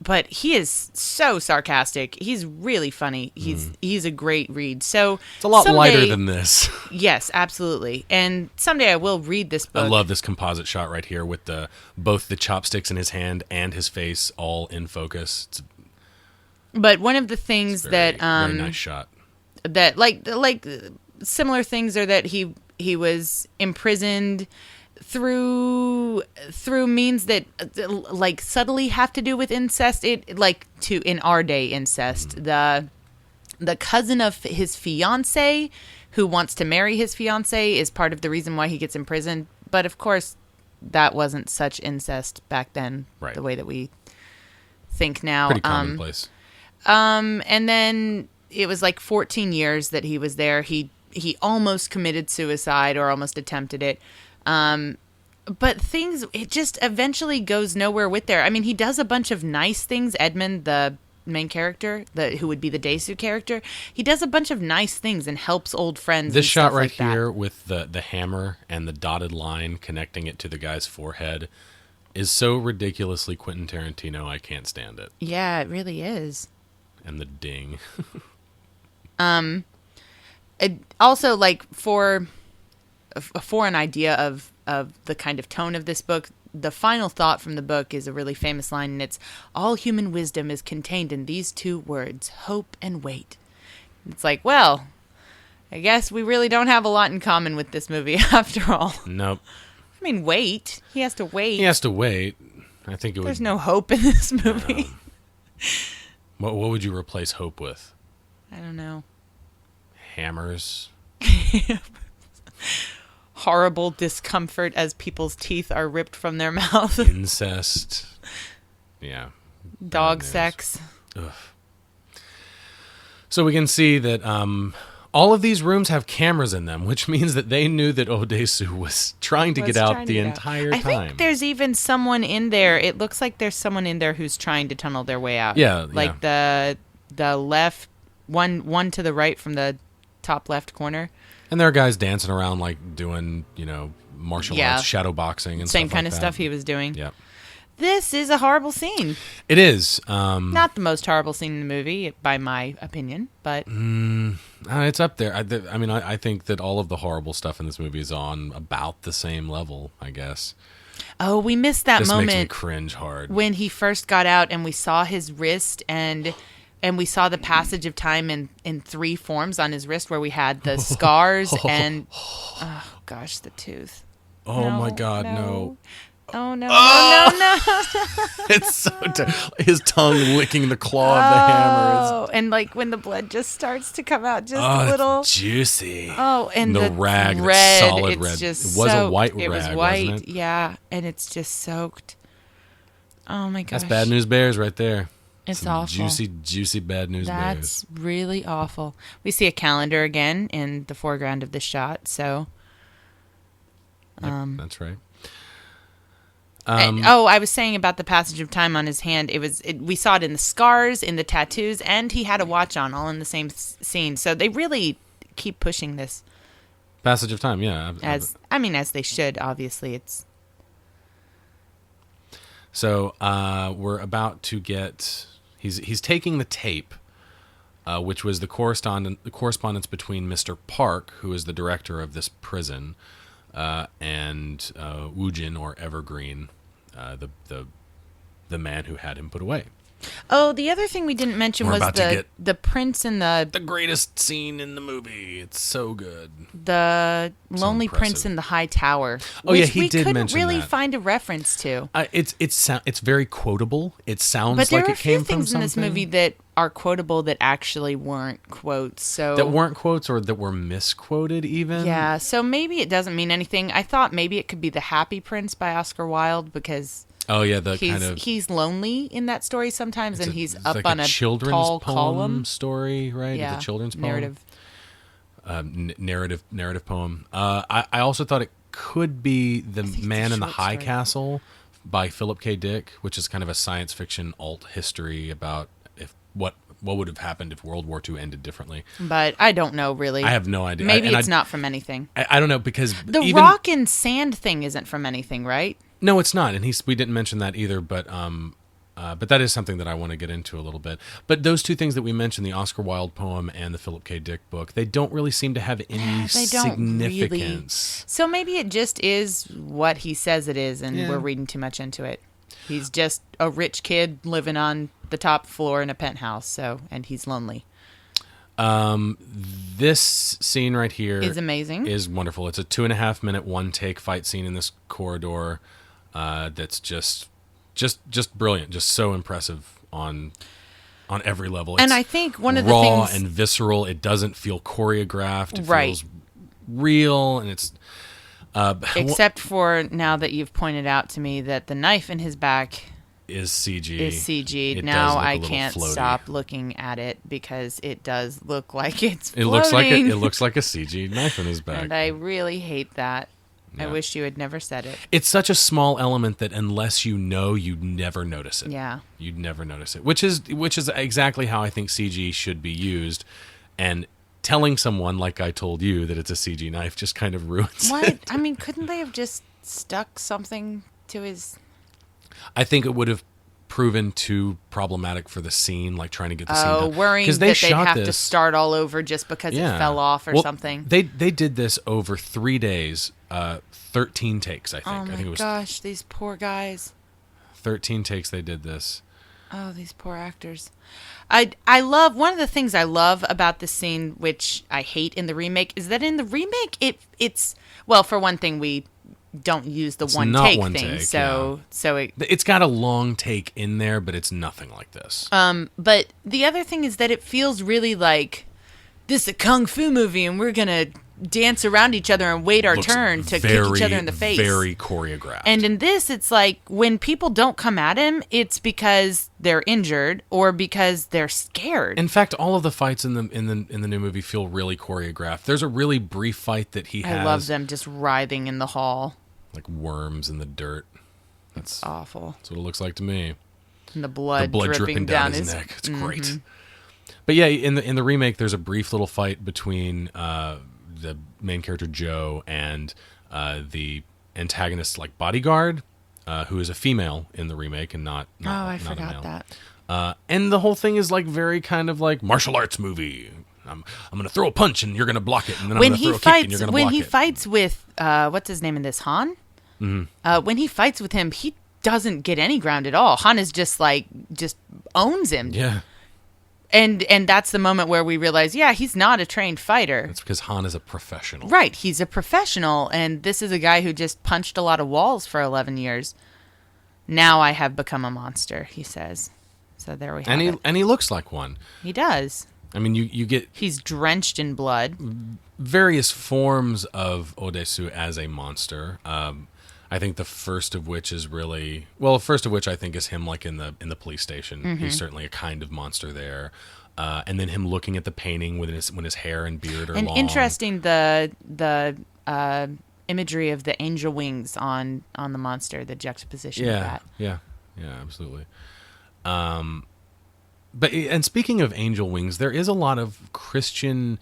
but he is so sarcastic. He's really funny. He's a great read. So it's a lot lighter than this. Yes, absolutely. And someday I will read this book. I love this composite shot right here with both the chopsticks in his hand and his face all in focus. But one of the things very nice shot. That like similar things are that he was imprisoned through means that like subtly have to do with incest. In our day incest. The cousin of his fiance who wants to marry his fiance is part of the reason why he gets imprisoned. But of course, that wasn't such incest back then, right. The way that we think now. Pretty commonplace. And then it was like 14 years that he was there. He almost committed suicide or almost attempted it. But it just eventually goes nowhere with there. I mean, he does a bunch of nice things. Edmund, the main character, who would be the Daesu character, he does a bunch of nice things and helps old friends. This shot right like here with the hammer and the dotted line connecting it to the guy's forehead is so ridiculously Quentin Tarantino, I can't stand it. Yeah, it really is. And the ding. Also, like, for an idea of the kind of tone of this book, the final thought from the book is a really famous line, and it's, all human wisdom is contained in these two words, hope and wait. It's like, well, I guess we really don't have a lot in common with this movie after all. Nope. I mean, wait. He has to wait. He has to wait. I think it would... There's no hope in this movie. What would you replace hope with? I don't know. Hammers. Horrible discomfort as people's teeth are ripped from their mouth. Incest. Yeah. Dog sex. Ugh. So we can see that all of these rooms have cameras in them, which means that they knew that Odesu was trying to get out the entire time. I think there's even someone in there. It looks like there's someone in there who's trying to tunnel their way out. Yeah. Like the left, one to the right from the top left corner. And there are guys dancing around, like, doing, martial arts, shadow boxing, and same stuff kind like of that. stuff he was doing. Yeah. This is a horrible scene. It is. Not the most horrible scene in the movie, by my opinion, but... It's up there. I think that all of the horrible stuff in this movie is on about the same level, I guess. Oh, we missed that moment. This makes me cringe hard. When he first got out and we saw his wrist and we saw the passage of time in three forms on his wrist, where we had the scars and oh gosh, the tooth. Oh my God, no. Oh no, no. It's so his tongue licking the claw of the hammer. Oh, and like when the blood just starts to come out, just a little it's juicy. Oh, and the rag, red, solid it's red. Just it was soaked. a white rag, it was white, wasn't it? Yeah, and it's just soaked. Oh my gosh. That's Bad News Bears right there. It's some awful. Juicy Bad News Bears. That's really awful. We see a calendar again in the foreground of the shot, so... Yep, that's right. I was saying about the passage of time on his hand. We saw it in the scars, in the tattoos, and he had a watch on, all in the same scene. So they really keep pushing this passage of time. Yeah, as they should. Obviously, it's. So we're about to get. He's taking the tape, which was the correspondence between Mr. Park, who is the director of this prison, and Woojin, or Evergreen, the man who had him put away. Oh, the other thing we didn't mention was the prince and the greatest scene in the movie. It's so good. The lonely prince in the high tower. Oh yeah, he did mention that. We couldn't really find a reference to. It's very quotable. It sounds but like it came from something. But there are a few things in this movie that are quotable that actually weren't quotes. So that weren't quotes, or that were misquoted even. Yeah, so maybe it doesn't mean anything. I thought maybe it could be The Happy Prince by Oscar Wilde, because oh yeah, he's lonely in that story sometimes, and he's up like on a children's tall poem column story, right? Yeah, the children's poem. Narrative poem. I also thought it could be The Man in the High Castle by Philip K. Dick, which is kind of a science fiction alt history about what would have happened if World War II ended differently. But I don't know, really. I have no idea. Maybe it's not from anything. I don't know, because the rock and sand thing isn't from anything, right? No, it's not, and we didn't mention that either. But But that is something that I want to get into a little bit. But those two things that we mentioned, the Oscar Wilde poem and the Philip K. Dick book, they don't really seem to have any significance. So maybe it just is what he says it is, and we're reading too much into it. He's just a rich kid living on the top floor in a penthouse, and he's lonely. This scene right here is amazing. Is wonderful. It's a 2.5 minute one take fight scene in this corridor. That's just brilliant. Just so impressive on every level. It's and I think one of the raw things and visceral. It doesn't feel choreographed. It right. feels real, and it's except for now that you've pointed out to me that the knife in his back is CG. It now I can't stop looking at it because it does look like it's floating. It looks like a CG knife in his back. And I really hate that. Yeah. I wish you had never said it. It's such a small element that unless you know, you'd never notice it. Yeah. You'd never notice it. Which is exactly how I think CG should be used. And telling someone, like I told you, that it's a CG knife just kind of ruins it. I mean, couldn't they have just stuck something to his... I think it would have proven too problematic for the scene, like trying to get the scene done. Worrying that they'd have to start all over just because it fell off or something. They did this over 3 days, 13 takes, I think. Oh my gosh, these poor guys. 13 takes they did this. Oh, these poor actors. I love, one of the things I love about this scene, which I hate in the remake, is that in the remake, it's, well, for one thing, we don't use the one take thing. So it's got a long take in there, but it's nothing like this. But the other thing is that it feels really like this is a kung fu movie and we're gonna dance around each other and wait our turn to kick each other in the face. Very choreographed. And in this, it's like when people don't come at him, it's because they're injured or because they're scared. In fact, all of the fights in the new movie feel really choreographed. There's a really brief fight that he has. I love them just writhing in the hall. Like worms in the dirt. That's awful. That's what it looks like to me. And the blood dripping down his neck. It's great. But yeah, in the remake, there's a brief little fight between the main character Joe and the antagonist's like bodyguard, who is a female in the remake and not I not forgot a male. that. And the whole thing is like very kind of like martial arts movie. I'm going to throw a punch and you're going to block it, and then I'm going to throw a kick and you're going to block it. When he fights with what's his name in this, Han? Mm-hmm. When he fights with him, he doesn't get any ground at all. Han is just owns him. Yeah. And that's the moment where we realize, he's not a trained fighter. That's because Han is a professional. Right, he's a professional, and this is a guy who just punched a lot of walls for 11 years. Now I have become a monster, he says. So there we have it. And he looks like one. He does. I mean, you get... He's drenched in blood. Various forms of Odesu as a monster. I think the first of which is really... Well, the first of which I think is him like in the police station. Mm-hmm. He's certainly a kind of monster there. And then him looking at the painting when his hair and beard are long. And interesting, the imagery of the angel wings on the monster, the juxtaposition of that. Yeah, absolutely. But and speaking of angel wings, there is a lot of Christian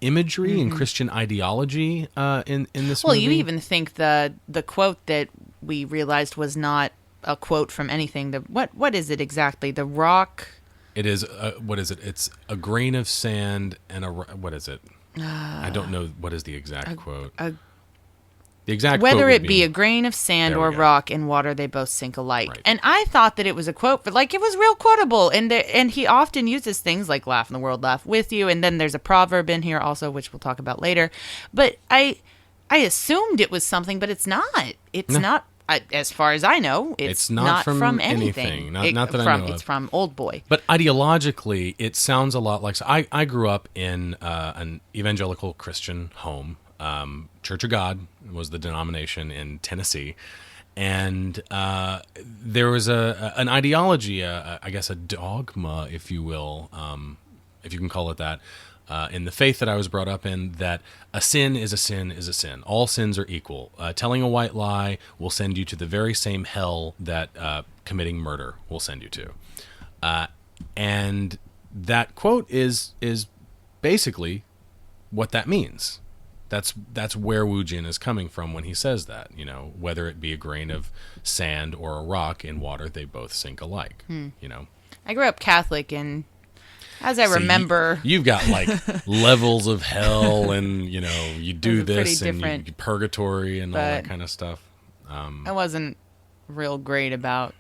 imagery and Christian ideology in this movie. Well, you even think the quote that we realized was not a quote from anything. What is it exactly? The rock. It is. What is it? It's a grain of sand and what is it? I don't know what is the exact quote. The exact whether quote it be a grain of sand or rock in water, they both sink alike. Right. And I thought that it was a quote, but like it was real quotable. And he often uses things like "laugh in the world, laugh with you." And then there's a proverb in here also, which we'll talk about later. But I assumed it was something, but it's not. It's not. As far as I know, it's not from anything. Not that I know of. It's from OLDBOY. But ideologically, it sounds a lot like... So I grew up in an evangelical Christian home. Church of God was the denomination in Tennessee. And there was an ideology, I guess a dogma, if you will, if you can call it that, in the faith that I was brought up in, that a sin is a sin is a sin. All sins are equal. Telling a white lie will send you to the very same hell that committing murder will send you to. And that quote is basically what that means. that's where Woo Jin is coming from when he says that. You know, whether it be a grain of sand or a rock in water, they both sink alike. You know, I grew up Catholic, and as I remember, you've got like levels of hell, and you know, you do this and you purgatory and all that kind of stuff. I wasn't real great about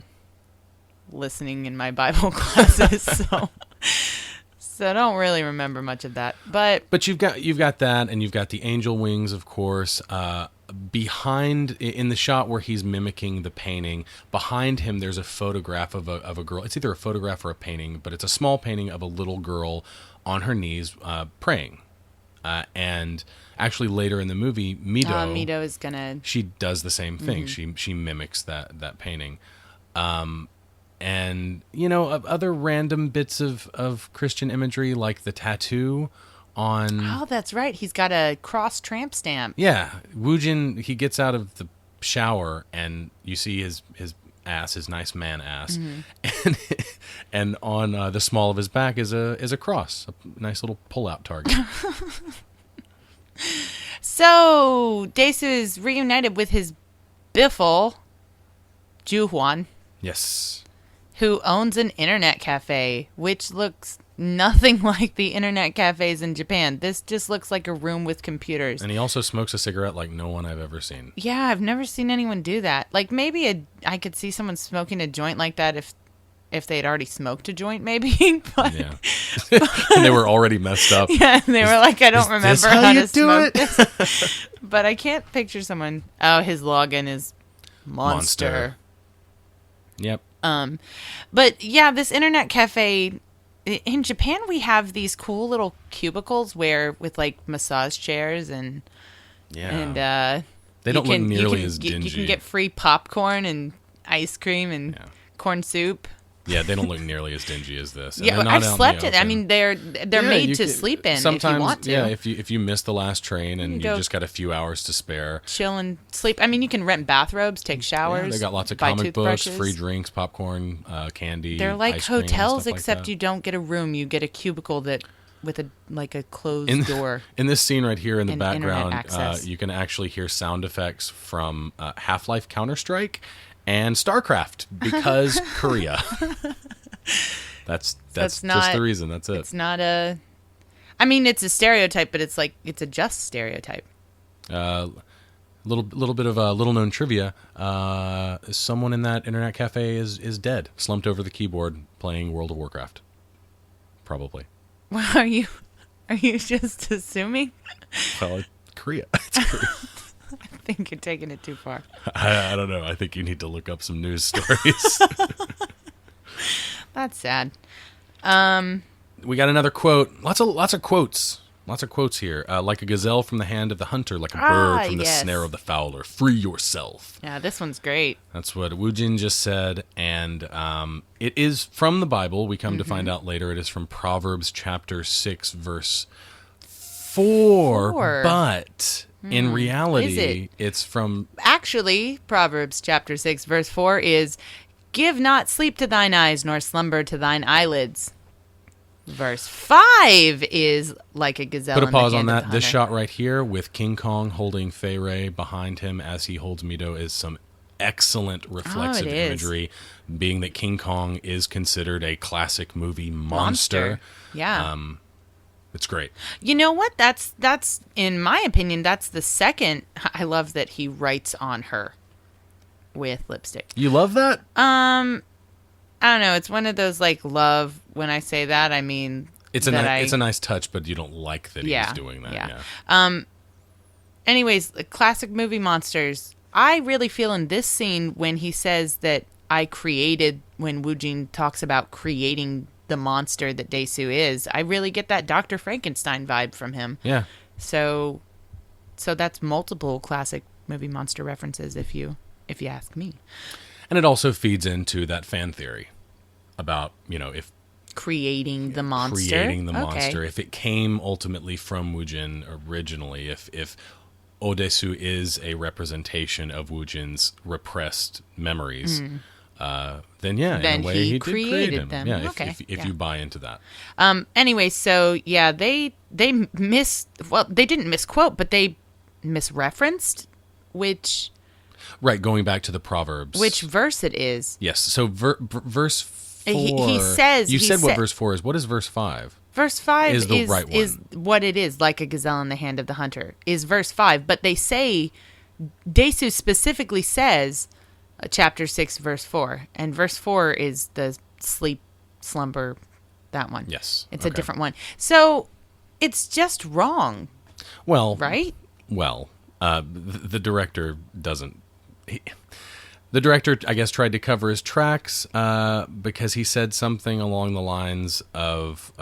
listening in my Bible classes, so I don't really remember much of that. But you've got that, and you've got the angel wings, of course. Behind, in the shot where he's mimicking the painting, behind him there's a photograph of a girl. It's either a photograph or a painting, but it's a small painting of a little girl on her knees praying. And actually later in the movie, Mido is gonna. She does the same thing. She mimics that painting. And you know, other random bits of Christian imagery, like the tattoo on. Oh, that's right. He's got a cross tramp stamp. Yeah, Woo Jin, he gets out of the shower and you see his ass, his nice man ass, and on the small of his back is a cross, a nice little pull-out target. So Dae-soo is reunited with his biffle, Ju-hwan. Yes. Who owns an internet cafe, which looks nothing like the internet cafes in Japan. This just looks like a room with computers. And he also smokes a cigarette like no one I've ever seen. Yeah, I've never seen anyone do that. Like maybe I could see someone smoking a joint like that if they'd already smoked a joint, maybe. But, yeah. And they were already messed up. Yeah, and they were like, I don't remember how to smoke it? this. But I can't picture someone. Oh, his login is Monster. Yep. But yeah, this internet cafe in Japan, we have these cool little cubicles with like massage chairs and they don't look nearly as dingy. You can get free popcorn and ice cream and corn soup. Yeah, they don't look nearly as dingy as this. And yeah, I've slept in. I mean, they're made to sleep in sometimes, if you want to. Yeah, if you miss the last train and you just got a few hours to spare, chill and sleep. I mean, you can rent bathrobes, take showers. Yeah, they got lots of comic books, free drinks, popcorn, candy. They're like ice cream, hotels, like except that. You don't get a room. You get a cubicle with a closed door. In this scene right here in the background, access. You can actually hear sound effects from Half-Life Counter-Strike and StarCraft because Korea. That's just the reason. That's it. It's not a. I mean, it's a stereotype, but it's a just stereotype. Little bit of little known trivia. Someone in that internet cafe is dead, slumped over the keyboard playing World of Warcraft. Probably. Well, are you just assuming? Well, it's Korea. It's Korea. I think you're taking it too far. I don't know. I think you need to look up some news stories. That's sad. We got another quote. Lots of quotes. Lots of quotes here. Like a gazelle from the hand of the hunter, like a bird from the snare of the fowler. Free yourself. Yeah, this one's great. That's what Woo Jin just said. And it is from the Bible. We come to find out later it is from Proverbs chapter 6, verse 4. But in reality, it's from... Actually, Proverbs chapter 6, verse 4 is... Give not sleep to thine eyes, nor slumber to thine eyelids. Verse 5 is like a gazelle. Put a pause on that. This shot right here with King Kong holding Fei Rei behind him as he holds Mido is some excellent reflexive imagery, being that King Kong is considered a classic movie monster. Yeah. It's great. You know what? That's in my opinion, that's the second. I love that he writes on her with lipstick. You love that? I don't know. It's one of those like love. When I say that, I mean it's a nice touch, but you don't like that he's doing that. Yeah. Anyways, classic movie monsters. I really feel in this scene when he says that when Woo Jin talks about creating the monster that Dae-soo is, I really get that Dr. Frankenstein vibe from him. Yeah. So that's multiple classic movie monster references if you ask me. And it also feeds into that fan theory about, if creating the monster. If it came ultimately from Woo Jin originally, if Dae-soo is a representation of Woo Jin's repressed memories, then in a way he created them. Yeah, if you buy into that. Anyway, so yeah, they didn't misquote, but they misreferenced which Right, going back to the Proverbs. which verse it is. Yes, so verse 4. He says... You said what verse 4 is. What is verse 5? Verse 5 is the right one. Is what it is, like a gazelle in the hand of the hunter, is verse 5. But they say, Daesu specifically says, chapter 6, verse 4. And verse 4 is the sleep, slumber, that one. Yes. It's a different one. So it's just wrong. Well, right? Well, the director doesn't... The director, I guess, tried to cover his tracks because he said something along the lines of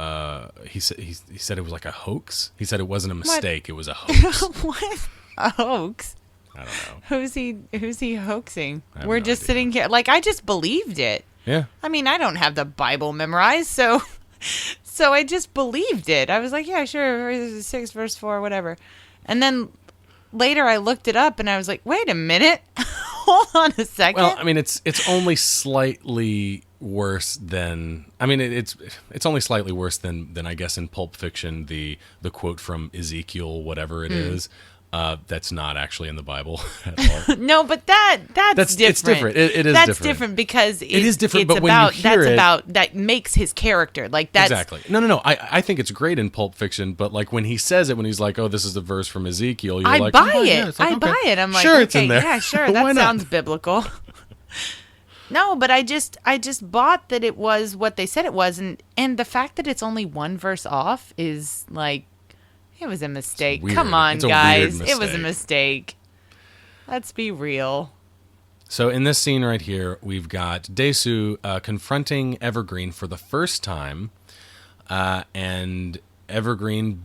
he said it was like a hoax. He said it wasn't a mistake; it was a hoax. What? A hoax? I don't know. Who's he hoaxing? We're just sitting here, like, I just believed it. Yeah. I mean, I don't have the Bible memorized, so I just believed it. I was like, yeah, sure, 6 verse 4, whatever. And then later I looked it up and I was like, wait a minute. Hold on a second. Well, I mean, it's only slightly worse than... I mean, it's only slightly worse than I guess in Pulp Fiction, the quote from Ezekiel, whatever it is, that's not actually in the Bible at all. No, but that's different. It's different. It is that's different. different because it is different. It's but when about, you hear that makes his character like that's exactly. No. I think it's great in Pulp Fiction, but like when he says it, when he's like, "Oh, this is a verse from Ezekiel," you're like, buy "Oh, it. yeah." It's like, I okay. buy it. I'm like, sure, okay, it's in there. yeah, sure, Why that not? sounds biblical. No, but I just bought that it was what they said it was, and the fact that it's only one verse off is like, it was a mistake. Come on, It's a guys, weird it was a mistake. Let's be real. So in this scene right here, we've got Daesu confronting Evergreen for the first time, and Evergreen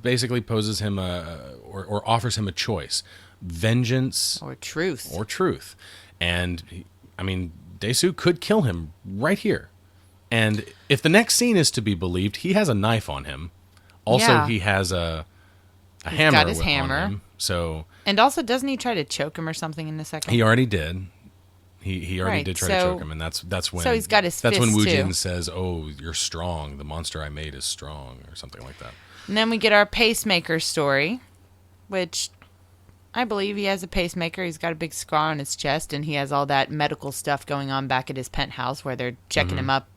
basically poses him or offers him a choice: vengeance or truth. And I mean, Daesu could kill him right here. And if the next scene is to be believed, he has a knife on him. Also, he has a hammer. Got his hammer. On him. So, and also, doesn't he try to choke him or something in a second? He already did. He already did try to choke him, and that's when. So he's got his That's fist when too. Woojin says, "Oh, you're strong. The monster I made is strong," or something like that. And then we get our pacemaker story, which I believe he has a pacemaker. He's got a big scar on his chest, and he has all that medical stuff going on back at his penthouse where they're checking him up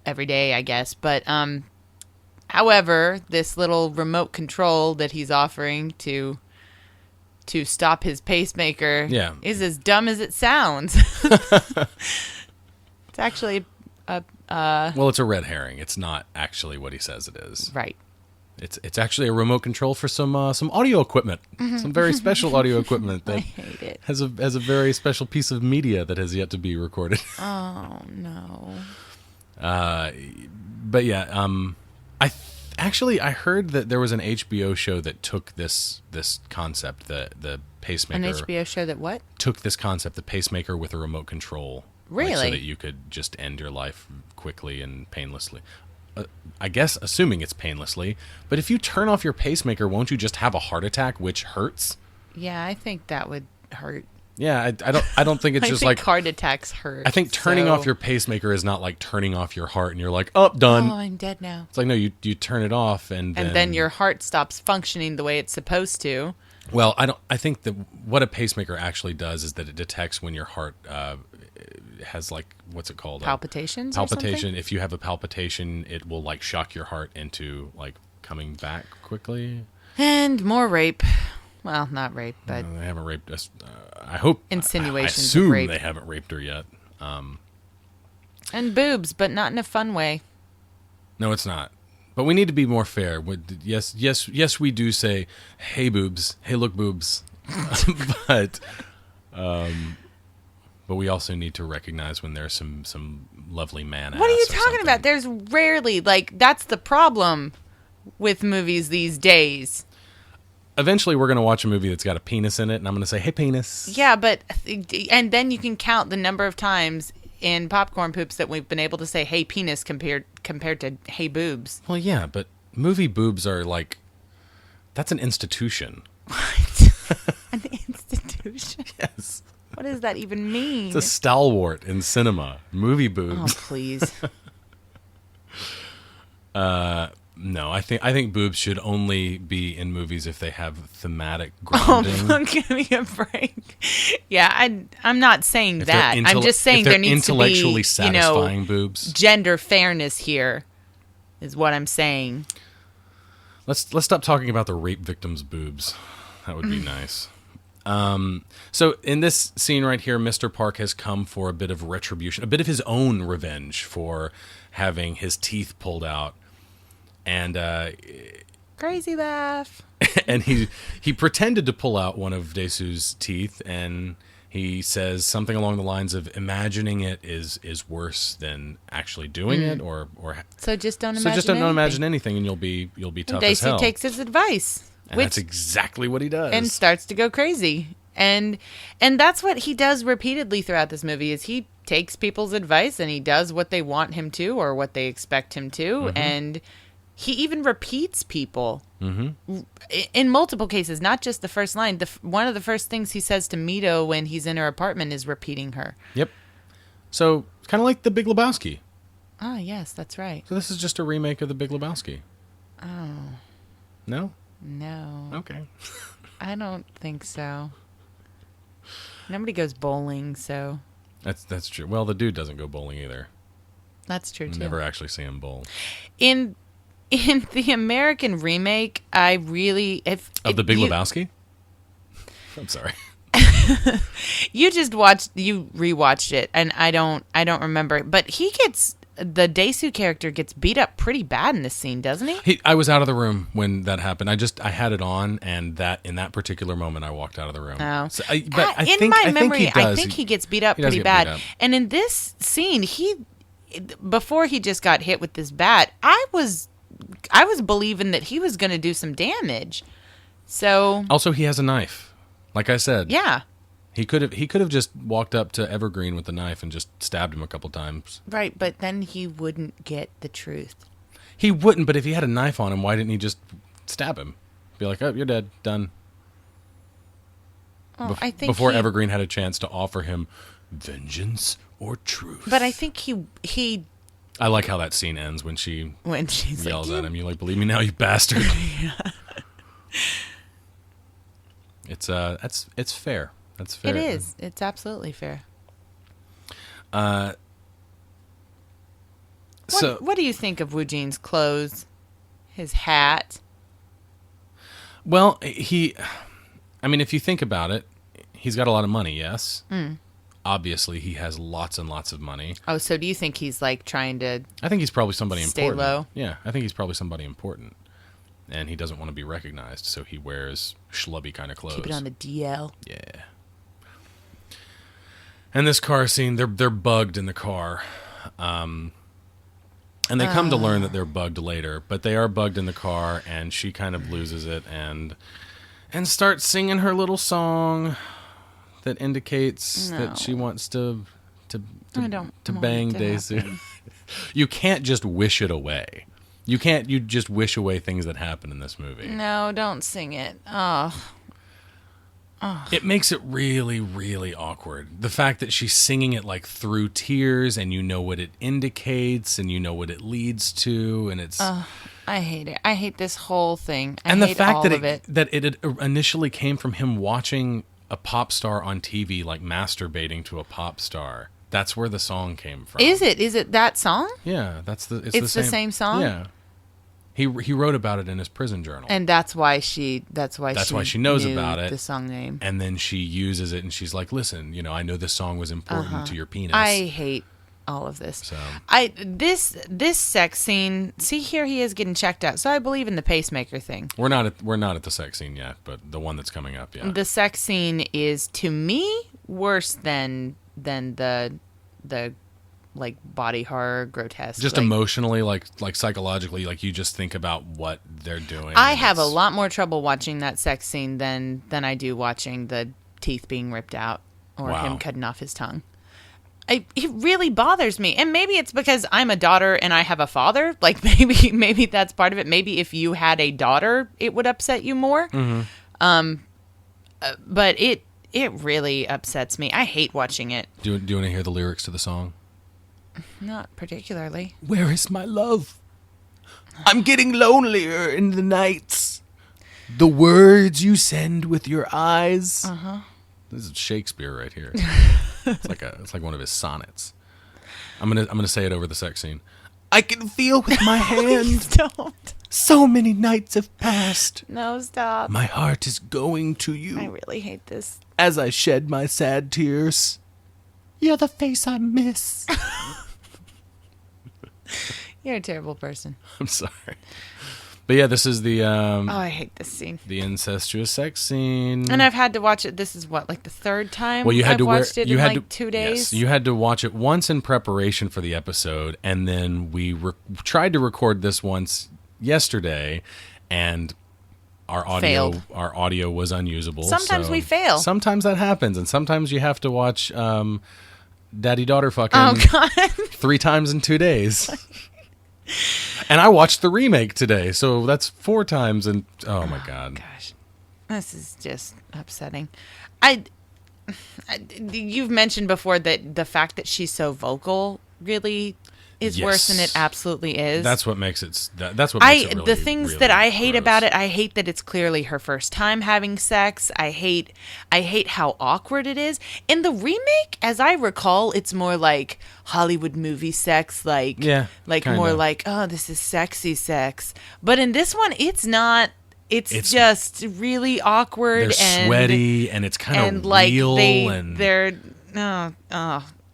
every day, I guess. But however, this little remote control that he's offering to stop his pacemaker is as dumb as it sounds. It's actually well, it's a red herring. It's not actually what he says it is. Right. It's actually a remote control for some audio equipment, some very special audio equipment that I hate it. has a very special piece of media that has yet to be recorded. Oh no. But yeah, I heard that there was an HBO show that took this concept, the pacemaker. An HBO show that what? Took this concept, the pacemaker with a remote control. Really? So that you could just end your life quickly and painlessly. I guess assuming it's painlessly, but if you turn off your pacemaker, won't you just have a heart attack, which hurts? Yeah, I think that would hurt. Yeah, I don't think it's I just think like heart attacks hurt. I think turning off your pacemaker is not like turning off your heart and you're like, oh, done. Oh, I'm dead now. It's like, no, you turn it off and then your heart stops functioning the way it's supposed to. Well, I think that what a pacemaker actually does is that it detects when your heart has like, what's it called? Palpitations. Palpitation. Or something? If you have a palpitation, it will like shock your heart into like coming back quickly. And more rape. Well, not rape, but they haven't raped us. I hope. Insinuations I assume of rape. They haven't raped her yet. And boobs, but not in a fun way. No, it's not. But we need to be more fair. Yes, we do say, "Hey, boobs. Hey, look, boobs." but we also need to recognize when there's some lovely man. What are you talking about? There's rarely, like, that's the problem with movies these days. Eventually, we're going to watch a movie that's got a penis in it, and I'm going to say, "Hey, penis." Yeah, and then you can count the number of times in Popcorn Poops that we've been able to say "Hey, penis" compared to "Hey, boobs." Well, yeah, but movie boobs are like, that's an institution. What? An institution? Yes. What does that even mean? It's a stalwart in cinema. Movie boobs. Oh, please. No, I think boobs should only be in movies if they have thematic Oh, grounding. give me a break. Yeah, I'm not saying If they're that. I'm just saying if they're there needs to be, intellectually satisfying boobs. gender fairness here is what I'm saying. Let's stop talking about the rape victim's boobs. That would be nice. So in this scene right here, Mr. Park has come for a bit of retribution, a bit of his own revenge for having his teeth pulled out. And Crazy laugh. and he pretended to pull out one of Dae-soo's teeth, and he says something along the lines of imagining it is worse than actually doing it, or So just don't imagine anything, and you'll be tough as hell. Dae-soo takes his advice, and that's exactly what he does, and starts to go crazy. And that's what he does repeatedly throughout this movie is he takes people's advice and he does what they want him to or what they expect him to, and he even repeats people in multiple cases, not just the first line. One of the first things he says to Mito when he's in her apartment is repeating her. Yep. So kind of like The Big Lebowski. Ah, yes, that's right. So this is just a remake of The Big Lebowski. Oh. No? No. Okay. I don't think so. Nobody goes bowling, so. That's true. Well, the dude doesn't go bowling either. That's true, too. Never actually see him bowl. In the American remake, I really... Of The Big Lebowski? I'm sorry. You rewatched it, and I don't remember. But the Dae-soo character gets beat up pretty bad in this scene, doesn't he? I was out of the room when that happened. I had it on, and in that particular moment, I walked out of the room. Oh. So, In my memory, I think he gets beat up pretty bad. Beat up. And in this scene, before he just got hit with this bat, I was believing that he was going to do some damage. So also, he has a knife. Like I said, yeah, he could have just walked up to Evergreen with the knife and just stabbed him a couple times. Right, but then he wouldn't get the truth. He wouldn't, but if he had a knife on him, why didn't he just stab him? Be like, oh, you're dead, done. Well, I think before Evergreen had a chance to offer him vengeance or truth. But I think he. I like how that scene ends when she's yells like, at him. You like, believe me now, you bastard. Yeah. It's fair. That's fair. It is. It's absolutely fair. What do you think of Woo Jin's clothes? His hat? Well, if you think about it, he's got a lot of money, yes? Obviously, he has lots and lots of money. Oh, so do you think he's like trying to I think he's probably somebody stay important. low? Yeah, I think he's probably somebody important. And he doesn't want to be recognized, so he wears schlubby kind of clothes. Keep it on the DL. Yeah. And this car scene, they're bugged in the car. And they come to learn that they're bugged later, but they are bugged in the car, and she kind of loses it and starts singing her little song that indicates that she wants to bang Dae-soo. You can't just wish it away. You just wish away things that happen in this movie. No, don't sing it. Oh. It makes it really, really awkward. The fact that she's singing it like through tears, and you know what it indicates, and you know what it leads to, and it's. I hate it. I hate this whole thing. And the fact that it initially came from him watching a pop star on TV, like masturbating to a pop star. That's where the song came from. Is it? Is it that song? Yeah, it's the same song. Yeah. He wrote about it in his prison journal, and that's why she knows about it, the song name, and then she uses it, and she's like, "Listen, I know this song was important to your penis." I hate all of this. So this sex scene. See, here he is getting checked out. So I believe in the pacemaker thing. We're not at the sex scene yet, but the one that's coming up, yeah. The sex scene is to me worse than the like body horror, grotesque. Just emotionally, like psychologically, like you just think about what they're doing. I have a lot more trouble watching that sex scene than I do watching the teeth being ripped out or him cutting off his tongue. It really bothers me, and maybe it's because I'm a daughter and I have a father. Like maybe that's part of it. Maybe if you had a daughter, it would upset you more. Mm-hmm. But it really upsets me. I hate watching it. Do you want to hear the lyrics to the song? Not particularly. Where is my love? I'm getting lonelier in the nights. The words you send with your eyes. This is Shakespeare right here. It's like one of his sonnets. I'm gonna say it over the sex scene. I can feel with my hand. Don't. So many nights have passed. No, stop. My heart is going to you. I really hate this. As I shed my sad tears. You're the face I miss. You're a terrible person. I'm sorry. But yeah, this is the I hate this scene. The incestuous sex scene. And I've had to watch it. This is what, like the third time well, you had I've to watched it you in had like 2 days? Yes, you had to watch it once in preparation for the episode, and then we tried to record this once yesterday, and our audio was unusable. Sometimes we fail. Sometimes that happens, and sometimes you have to watch daddy-daughter fucking Oh, God. 3 times in 2 days. And I watched the remake today, so that's 4 times. And oh my God, gosh, this is just upsetting. You've mentioned before that the fact that she's so vocal really is worse than it absolutely is. That's what makes it. That's what makes it really, the things really that I hate gross about it. I hate that it's clearly her first time having sex. I hate how awkward it is. In the remake, as I recall, it's more like Hollywood movie sex, like kinda. more like, oh, this is sexy sex. But in this one, it's not. It's just really awkward they're and sweaty, and it's kind of real, they're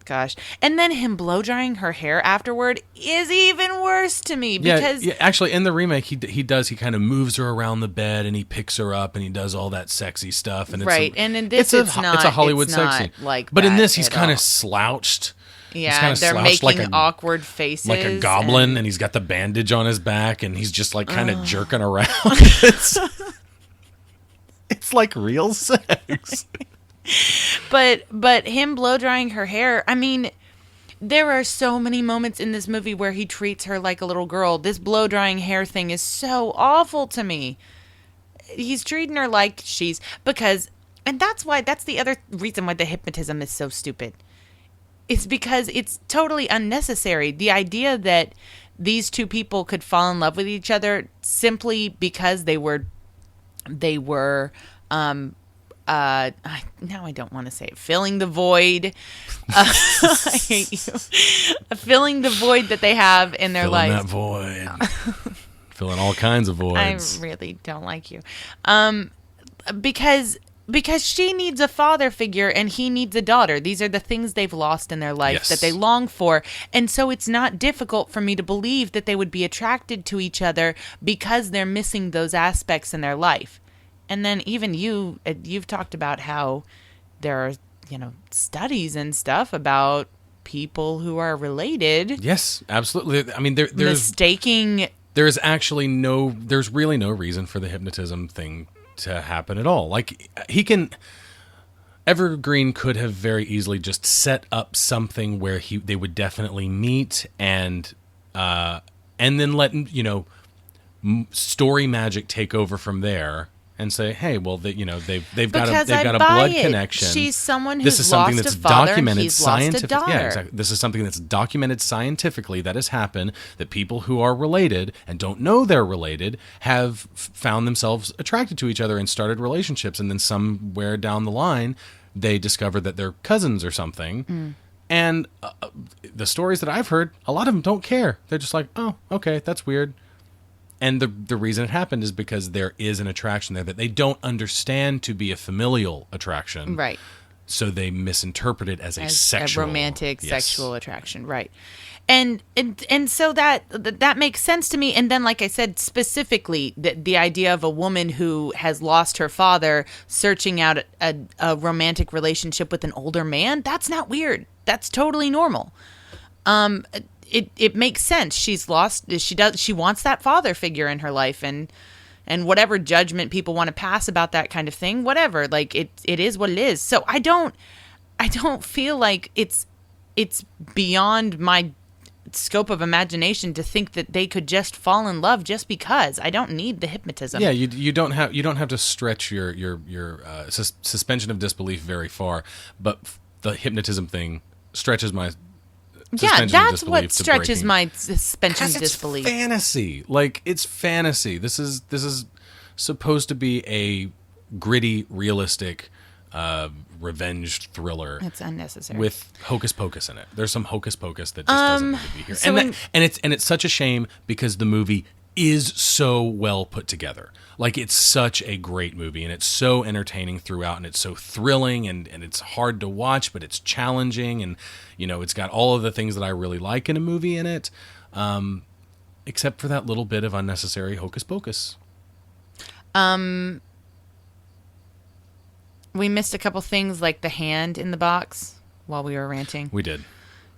gosh. And then him blow drying her hair afterward is even worse to me because actually in the remake he kind of moves her around the bed and he picks her up and he does all that sexy stuff, and and in this it's a Hollywood sex scene. But in this he's kind of slouched. Yeah, they're making awkward faces. Like a goblin, and he's got the bandage on his back, and he's just like kind of jerking around. It's like real sex. But him blow drying her hair, I mean, there are so many moments in this movie where he treats her like a little girl. This blow drying hair thing is so awful to me. He's treating her like and that's the other reason why the hypnotism is so stupid. It's because it's totally unnecessary. The idea that these two people could fall in love with each other simply because they were now I don't want to say it. Filling the void. I hate you. Filling the void that they have in their lives. That void. Filling all kinds of voids. I really don't like you. Because she needs a father figure and he needs a daughter. These are the things they've lost in their life that they long for. And so it's not difficult for me to believe that they would be attracted to each other because they're missing those aspects in their life. And then even you've talked about how there are, studies and stuff about people who are related. Yes, absolutely. I mean, there's mistaking. There's really no reason for the hypnotism thing to happen at all. Like Evergreen could have very easily just set up something where they would definitely meet and then let story magic take over from there. And say, hey, well, they've got a blood connection. She's someone who's lost a father and he's lost a daughter. Yeah, exactly. This is something that's documented scientifically that has happened. That people who are related and don't know they're related have found themselves attracted to each other and started relationships. And then somewhere down the line, they discover that they're cousins or something. And the stories that I've heard, a lot of them don't care. They're just like, oh, okay, that's weird. And the reason it happened is because there is an attraction there that they don't understand to be a familial attraction. Right. So they misinterpret it as a romantic sexual attraction. Right. And so that makes sense to me. And then, like I said, specifically, the idea of a woman who has lost her father searching out a romantic relationship with an older man, that's not weird. That's totally normal. It makes sense. She wants that father figure in her life, and whatever judgment people want to pass about that kind of thing, whatever, like it is what it is. So I don't feel like it's beyond my scope of imagination to think that they could just fall in love just because. I don't need the hypnotism. Yeah, you don't have to stretch your suspension of disbelief very far, but the hypnotism thing stretches my Yeah, of that's disbelief what to stretches breaking. my suspension of It's disbelief. fantasy. Like, it's fantasy. This is supposed to be a gritty, realistic, revenge thriller. It's unnecessary. With hocus pocus in it. There's some hocus pocus that just doesn't need to be here. so And it's such a shame because the movie is so well put together. Like, it's such a great movie, and it's so entertaining throughout, and it's so thrilling, and it's hard to watch, but it's challenging, and, you know, it's got all of the things that I really like in a movie in it, except for that little bit of unnecessary hocus pocus. We missed a couple things like the hand in the box while we were ranting. We did.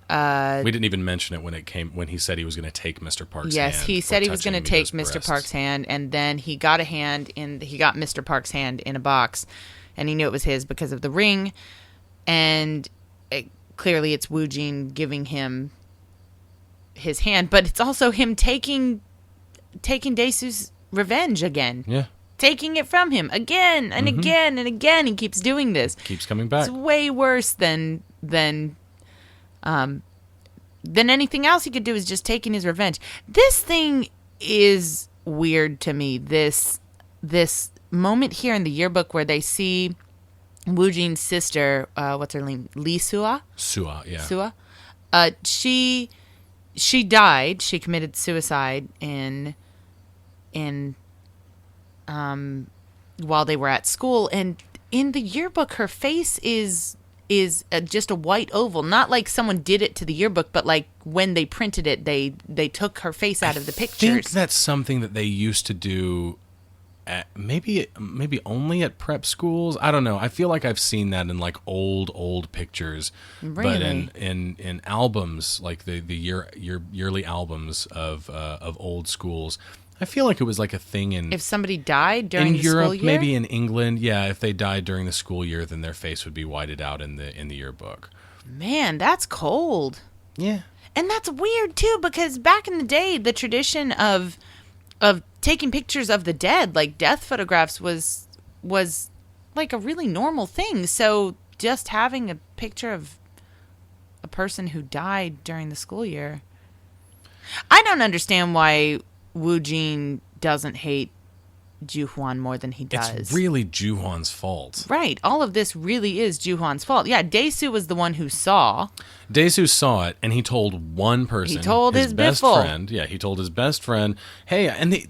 We didn't even mention it when he said he was going to take Mr. Park's hand. Yes, he said he was going to take Mr. breast. Park's hand, and then he got Mr. Park's hand in a box, and he knew it was his because of the ring, and clearly it's Woo Jin giving him his hand, but it's also him taking Dae-soo's revenge again. Yeah. Taking it from him again and again and again. He keeps doing this. Keeps coming back. It's way worse than anything else he could do is just taking his revenge. This thing is weird to me. This moment here in the yearbook where they see Woo Jin's sister, what's her name? Lee Sua? Sua, yeah. Sua? She died. She committed suicide while they were at school, and in the yearbook her face is just a white oval, not like someone did it to the yearbook, but like when they printed it they took her face out of the pictures. I think that's something that they used to do at maybe only at prep schools. I don't know. I feel like I've seen that in like old pictures. Really? But in albums, like the yearly albums of old schools, I feel like it was like a thing If somebody died during the Europe, school year? maybe in England. Yeah, if they died during the school year, then their face would be whited out in the yearbook. Man, that's cold. Yeah. And that's weird too, because back in the day, the tradition of taking pictures of the dead, like death photographs, was like a really normal thing. So just having a picture of a person who died during the school year, I don't understand why Woo Jin doesn't hate Ju-hwan more than he does. It's really Ju-hwan's fault. Right. All of this really is Ju-hwan's fault. Yeah, Dae-soo was the one who saw. Dae-soo saw it, and he told one person. He told his best biffle. friend. Yeah, he told his best friend, hey, and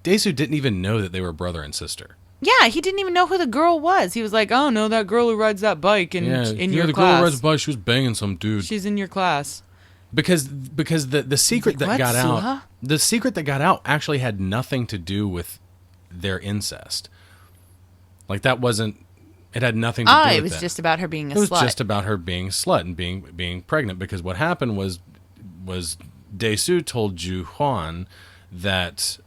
Dae-soo didn't even know that they were brother and sister. Yeah, he didn't even know who the girl was. He was like, oh, no, that girl who rides that bike in your the class. girl who rides a bike, she was banging some dude. She's in your class. Because the secret Like, that got what, out, Suha? the secret that got out actually had nothing to do with their incest. Like, that wasn't. It had nothing to do with that. It was just about her being a slut. It was just about her being a slut and being pregnant. Because what happened was Dae-soo told Ju-hwan that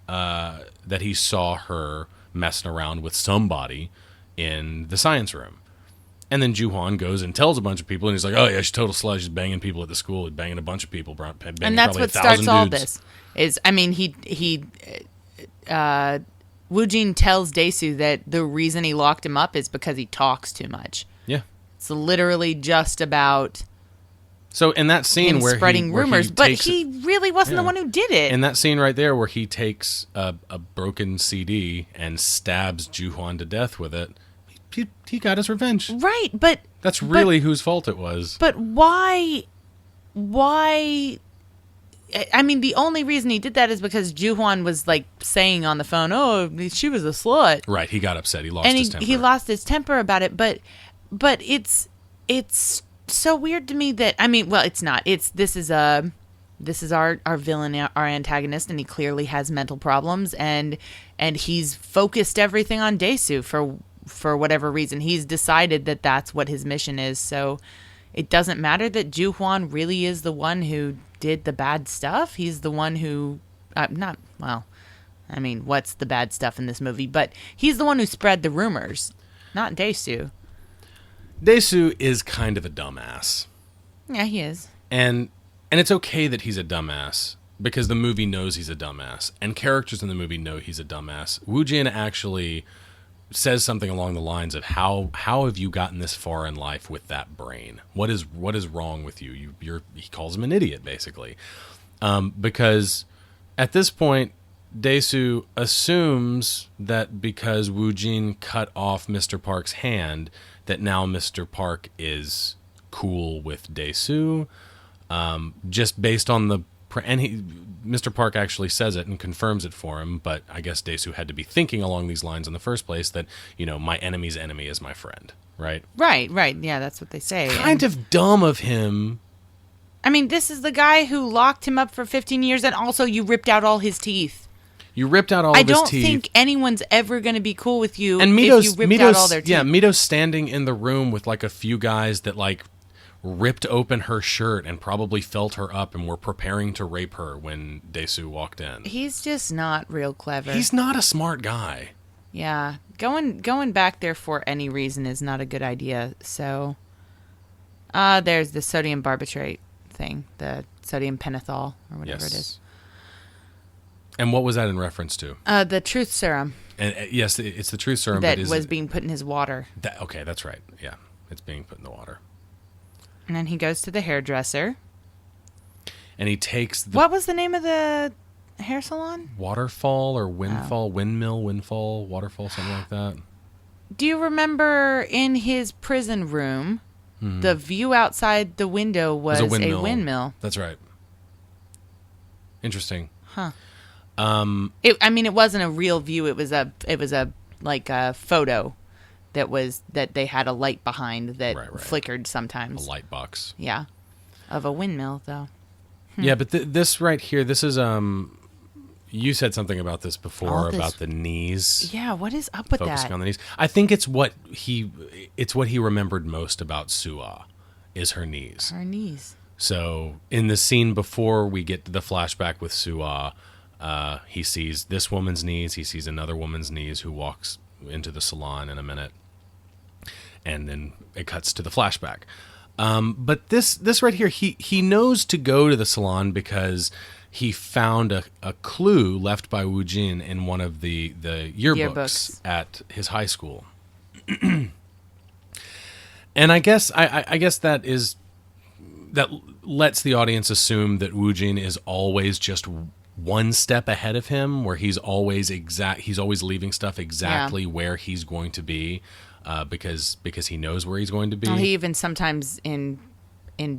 he saw her messing around with somebody in the science room. And then Ju-hwan goes and tells a bunch of people, and he's like, "Oh yeah, she's a total slut. She's banging people at the school. He's banging a bunch of people, and that's what starts all this. Woo Jin tells Dae-soo that the reason he locked him up is because he talks too much. Yeah, it's literally just about. So in that scene where spreading rumors, but he really wasn't the one who did it. In that scene right there, where he takes a broken CD and stabs Ju-hwan to death with it. He got his revenge. Right, but... That's really whose fault it was. But why... I mean, the only reason he did that is because Ju-hwan was, like, saying on the phone, oh, she was a slut. Right, he got upset. He lost his temper. He lost his temper about it, but it's so weird to me that... I mean, well, it's not. This is our villain, our antagonist, and he clearly has mental problems, and he's focused everything on Dae-soo for whatever reason. He's decided that that's what his mission is. So it doesn't matter that Ju-hwan really is the one who did the bad stuff. He's the one who, what's the bad stuff in this movie? But he's the one who spread the rumors, not Dae-soo. Dae-soo is kind of a dumbass. Yeah, he is. And it's okay that he's a dumbass, because the movie knows he's a dumbass, and characters in the movie know he's a dumbass. Woo Jin actually says something along the lines of how have you gotten this far in life with that brain? What is wrong with you? He calls him an idiot basically, because at this point Dae-soo assumes that because Woo-jin cut off Mr. Park's hand, that now Mr. Park is cool with Dae-soo, just based on Mr. Park actually says it and confirms it for him, but I guess Dae-soo had to be thinking along these lines in the first place that, my enemy's enemy is my friend, right? Right. Yeah, that's what they say. Kind of dumb of him. I mean, this is the guy who locked him up for 15 years, and also you ripped out all his teeth. You ripped out all of his teeth. I don't think anyone's ever going to be cool with you if you ripped out all their teeth. Yeah, Mito's standing in the room with like a few guys that like ripped open her shirt and probably felt her up and were preparing to rape her when Dae-soo walked in. He's just not real clever. He's not a smart guy. Yeah, going back there for any reason is not a good idea. So, there's the sodium barbiturate thing, the sodium pentothal or whatever it is. And what was that in reference to? The truth serum. And yes, it's the truth serum that was being put in his water. Okay, that's right. Yeah, it's being put in the water. And then he goes to the hairdresser. And he takes what was the name of the hair salon? Waterfall or Windfall, Windfall, Waterfall, something like that. Do you remember in his prison room, the view outside the window was a windmill? That's right. Interesting. Huh. It wasn't a real view. It was a photo that they had a light behind that flickered sometimes. A light box. Yeah. Of a windmill though. Yeah, but this right here, this is you said something about this before about the knees. Yeah, what is up with focusing that? on the knees. I think it's what he remembered most about Soo-ah is her knees. Her knees. So in the scene before we get to the flashback with Soo-ah, he sees this woman's knees. He sees another woman's knees who walks into the salon in a minute. And then it cuts to the flashback. But this right here, he knows to go to the salon because he found a clue left by Woo-jin in one of the yearbooks at his high school. And I guess that lets the audience assume that Woo-jin is always just one step ahead of him, where he's always leaving stuff exactly where he's going to be, because he knows where he's going to be. Well, he even sometimes in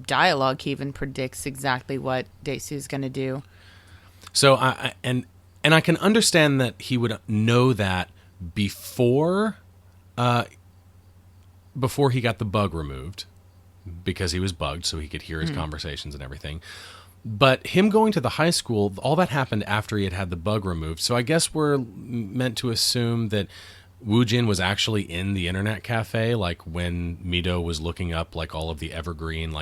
dialogue he even predicts exactly what Dae-soo's going to do. So I can understand that he would know that before he got the bug removed, because he was bugged, so he could hear his conversations and everything. But him going to the high school, all that happened after he had the bug removed. So I guess we're meant to assume that Woo-jin was actually in the internet cafe, like when Mito was looking up like all of the evergreen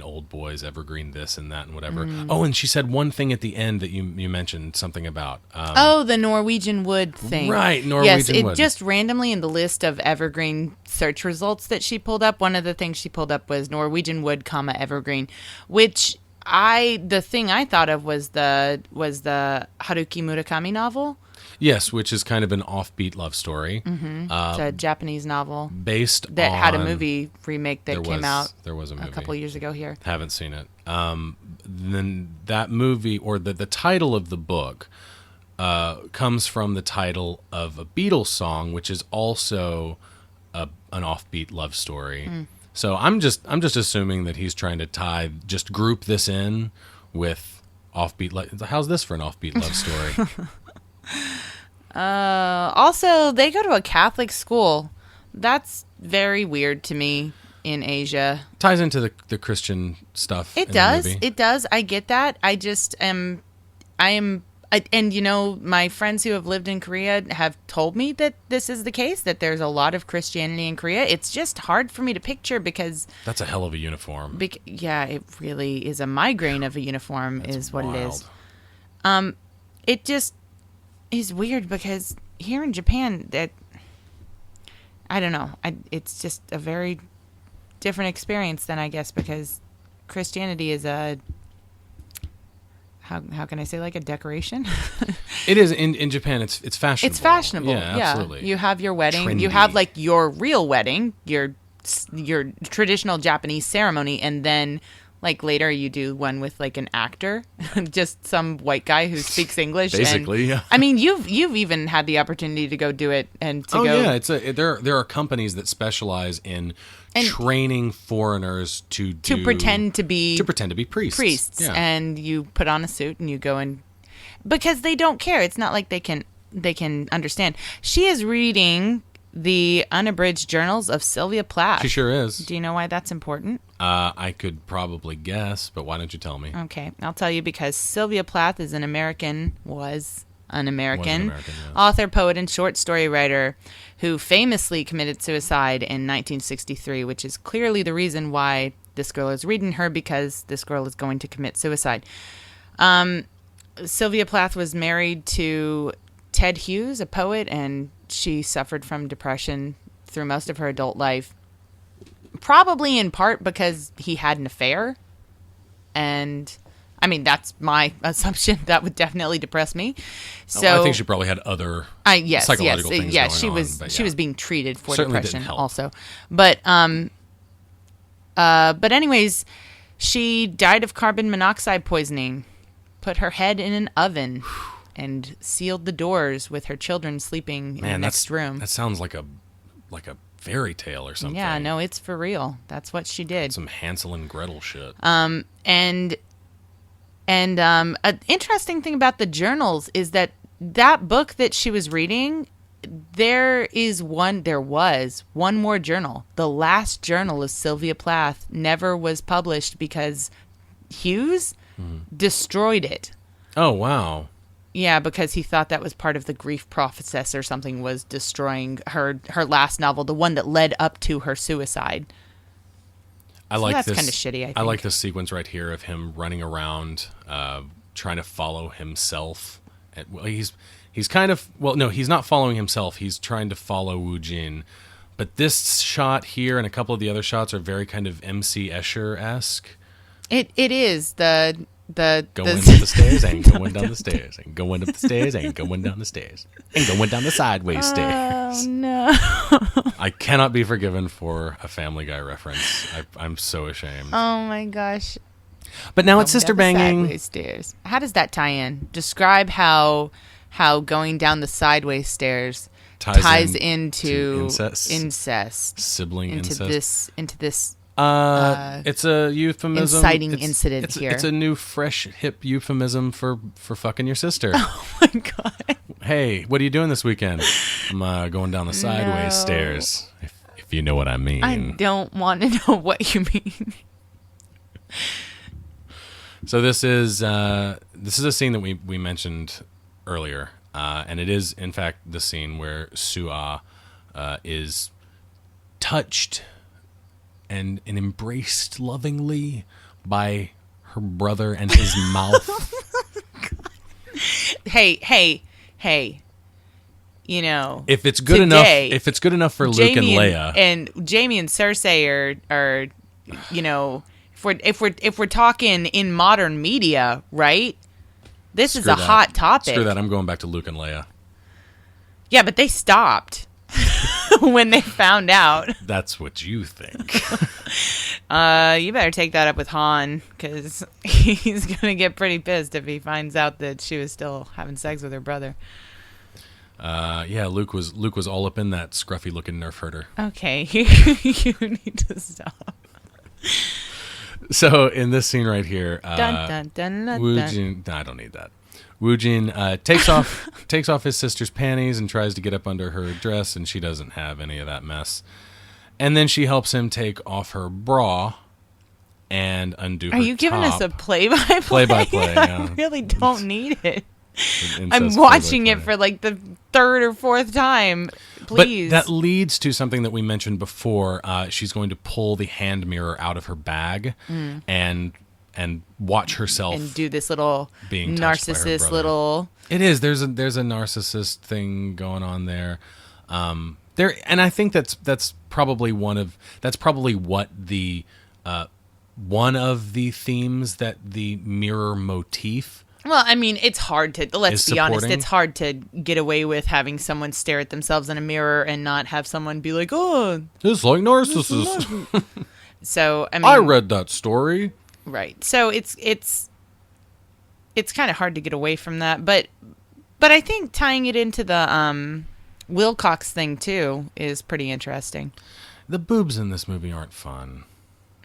old boys, evergreen this and that and whatever. Oh, and she said one thing at the end that you mentioned something about. The Norwegian Wood thing. Right, Norwegian Wood. Yes, it just randomly in the list of evergreen search results that she pulled up, one of the things she pulled up was Norwegian Wood, evergreen, which the thing I thought of was the Haruki Murakami novel. Yes, which is kind of an offbeat love story. Mm-hmm. It's a Japanese novel that had a movie remake that came out. There was a movie a couple years ago here. Haven't seen it. Then that movie, or the title of the book, comes from the title of a Beatles song, which is also an offbeat love story. So I'm just assuming that he's trying to group this in with offbeat. How's this for an offbeat love story? Also, they go to a Catholic school. That's very weird to me in Asia. Ties into the Christian stuff. It does. It does. I get that. I just am. And my friends who have lived in Korea have told me that this is the case, that there's a lot of Christianity in Korea. It's just hard for me to picture because... That's a hell of a uniform. Yeah, it really is a migraine of a uniform. That's is what wild. It is. It just is weird because here in Japan, I don't know. It's just a very different experience than I guess because Christianity is how can I say, like a decoration? It is in Japan. It's fashionable. It's fashionable. Yeah, absolutely. You have your wedding. Trendy. You have like your real wedding, your traditional Japanese ceremony, and then like later you do one with like an actor, just some white guy who speaks English. Basically, yeah. I mean, you've even had the opportunity to go do it and to go. Yeah, there are companies that specialize in training foreigners to pretend to be priests. Yeah. And you put on a suit and you go in because they don't care. It's not like they can understand. She is reading the unabridged journals of Sylvia Plath. She sure is. Do you know why that's important? I could probably guess, but why don't you tell me? Okay, I'll tell you because Sylvia Plath is was an American yes. author, poet, and short story writer who famously committed suicide in 1963, which is clearly the reason why this girl is reading her, because this girl is going to commit suicide. Sylvia Plath was married to Ted Hughes, a poet, and she suffered from depression through most of her adult life, probably in part because he had an affair. And I mean, that's my assumption. That would definitely depress me. So I think she probably had other psychological things going on. She was being treated for certainly depression didn't help. also. But anyways, she died of carbon monoxide poisoning, put her head in an oven, and sealed the doors with her children sleeping in the next room. That sounds like a fairy tale or something. Yeah, no, it's for real. That's what she did. Some Hansel and Gretel shit. And an interesting thing about the journals is that book that she was reading, there was one more journal. The last journal of Sylvia Plath never was published because Hughes destroyed it. Oh, wow. Yeah, because he thought that was part of the grief process or something, was destroying her last novel, the one that led up to her suicide. That's kind of shitty, I think. I like this sequence right here of him running around trying to follow himself. He's not following himself. He's trying to follow Woo Jin. But this shot here and a couple of the other shots are very kind of MC Escher-esque. It is going up the stairs and going down the stairs and going up the stairs and going down the stairs and going down the sideways stairs. Oh no! I cannot be forgiven for a Family Guy reference. I'm so ashamed. Oh my gosh! But now it's sister banging. Sideways stairs. How does that tie in? Describe how going down the sideways stairs ties into incest, sibling incest. Into this. It's a euphemism. Inciting incident here. It's a new, fresh, hip euphemism for fucking your sister. Oh my god! Hey, what are you doing this weekend? I'm going down the sideways stairs. If you know what I mean. I don't want to know what you mean. So this is a scene that we mentioned earlier, and it is in fact the scene where Soo-ah is touched and embraced lovingly by her brother and his mouth. Hey. You know, if it's good enough for Luke and Leia, and Jamie and Cersei are you know, if we're talking in modern media, right? This is a hot topic. Screw that. I'm going back to Luke and Leia. Yeah, but they stopped when they found out. That's what you think. You better take that up with Han, because he's gonna get pretty pissed if he finds out that she was still having sex with her brother. Yeah, Luke was all up in that scruffy looking Nerf herder. Okay, you need to stop. So in this scene right here, dun, dun, dun, Woo Jin, no, I don't need that. Woo Jin takes off his sister's panties and tries to get up under her dress, and she doesn't have any of that mess. And then she helps him take off her bra and undo her top. Are you giving us a play-by-play? Play-by-play, yeah. I really don't need it. I'm watching it for like the third or fourth time. Please. But that leads to something that we mentioned before. She's going to pull the hand mirror out of her bag and watch herself and do this little being narcissist little. It is. There's a narcissist thing going on there. And I think that's probably one of the themes that the mirror motif Well, I mean, it's hard to, let's be honest, supporting. it's hard to get away with having someone stare at themselves in a mirror and not have someone be like, oh, It's like narcissists. so, I mean. I read that story. Right. So it's kind of hard to get away from that. But I think tying it into the Wilcox thing, too, is pretty interesting. The boobs in this movie aren't fun.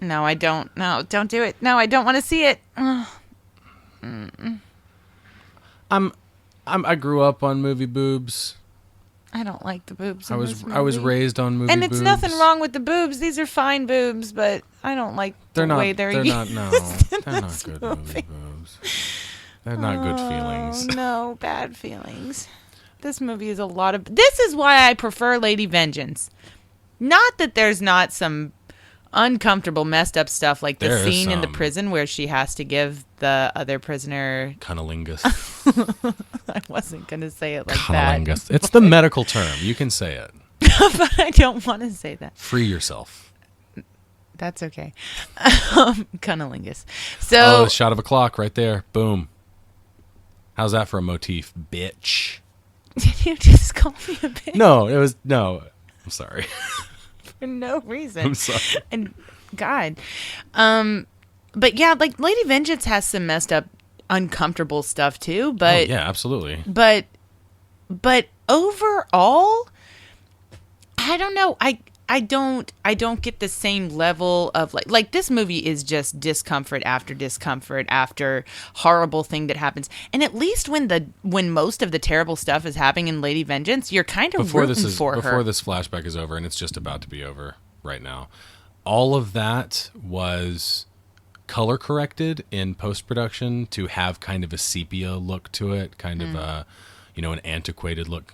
No, I don't. No, don't do it. No, I don't want to see it. Ugh. I grew up on movie boobs. I don't like the boobs. I in was this movie. I was raised on movie and boobs. it's nothing wrong with the boobs. These are fine boobs, but I don't like the way they're used. They're not good movie boobs. They're not good feelings. No, bad feelings. This movie is a lot of. This is why I prefer Lady Vengeance. Not that there's not some uncomfortable, messed up stuff like the scene in the prison where she has to give the other prisoner cunnilingus. I wasn't going to say it like that. It's the medical term. You can say it. But I don't want to say that. Free yourself. That's okay. Cunnilingus. So, the shot of a clock right there. Boom. How's that for a motif, bitch? Did you just call me a bitch? No. I'm sorry. For no reason. I'm sorry. And God. But yeah, like Lady Vengeance has some messed up, uncomfortable stuff too. But yeah, absolutely. But overall, I don't know. I don't get the same level of like this movie is just discomfort after horrible thing that happens. And at least when most of the terrible stuff is happening in Lady Vengeance, you're kind of rooting for her. Before this flashback is over, and it's just about to be over right now, all of that was color corrected in post-production to have kind of a sepia look to it, kind of a, an antiquated look,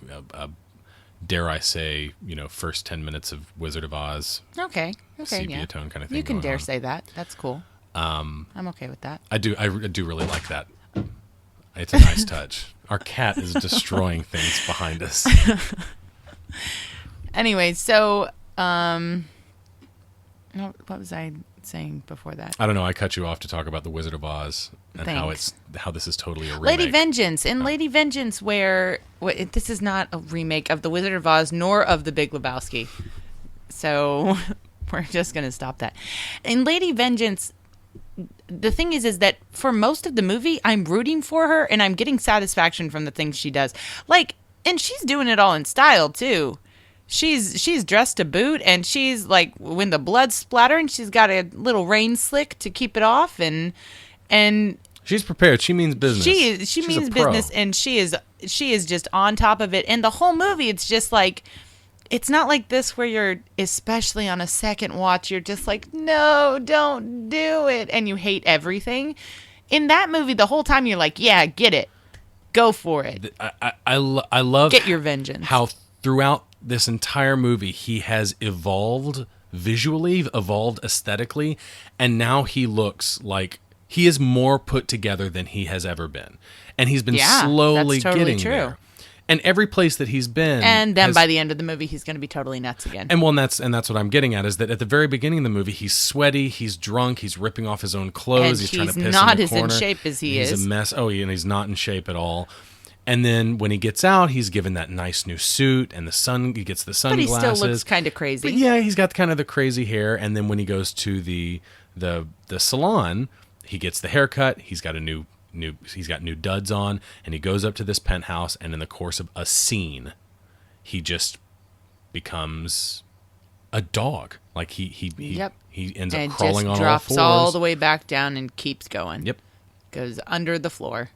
dare I say, first 10 minutes of Wizard of Oz. Okay, sepia yeah. tone kind of thing. You can dare on. say that. That's cool. I'm okay with that. I do really like that. It's a nice touch. Our cat is destroying things behind us. Anyway, so what was I saying before that? I don't know. I cut you off to talk about the Wizard of Oz and Thanks. how this is totally a remake. Lady Vengeance. In Lady Vengeance, where this is not a remake of the Wizard of Oz nor of the Big Lebowski. So we're just going to stop that. In Lady Vengeance, the thing is that for most of the movie, I'm rooting for her and I'm getting satisfaction from the things she does. Like, and she's doing it all in style too. She's dressed to boot, and she's like, when the blood's splattering, she's got a little rain slick to keep it off, and she's prepared. She means business. She means business, and she is just on top of it. And the whole movie, it's just like, it's not like this where you're, especially on a second watch, you're just like, no, don't do it, and you hate everything. In that movie, the whole time you're like, yeah, get it, go for it. I love get your vengeance. How throughout this entire movie, he has evolved visually, evolved aesthetically, and now he looks like he is more put together than he has ever been. And he's been slowly that's totally getting true. there. And every place that he's been, and then by the end of the movie, he's going to be totally nuts again. And that's what I'm getting at, is that at the very beginning of the movie, he's sweaty, he's drunk, he's ripping off his own clothes, he's trying to piss not in the as corner. in shape as he is. He's a mess. Oh, and he's not in shape at all. And then when he gets out, he's given that nice new suit and he gets the sunglasses. But he still looks kind of crazy. But yeah, he's got kind of the crazy hair. And then when he goes to the salon, he gets the haircut. He's got new duds on, and he goes up to this penthouse, and in the course of a scene, he just becomes a dog. Like he ends up crawling on all fours. Drops all the way back down and keeps going. Yep. Goes under the floor.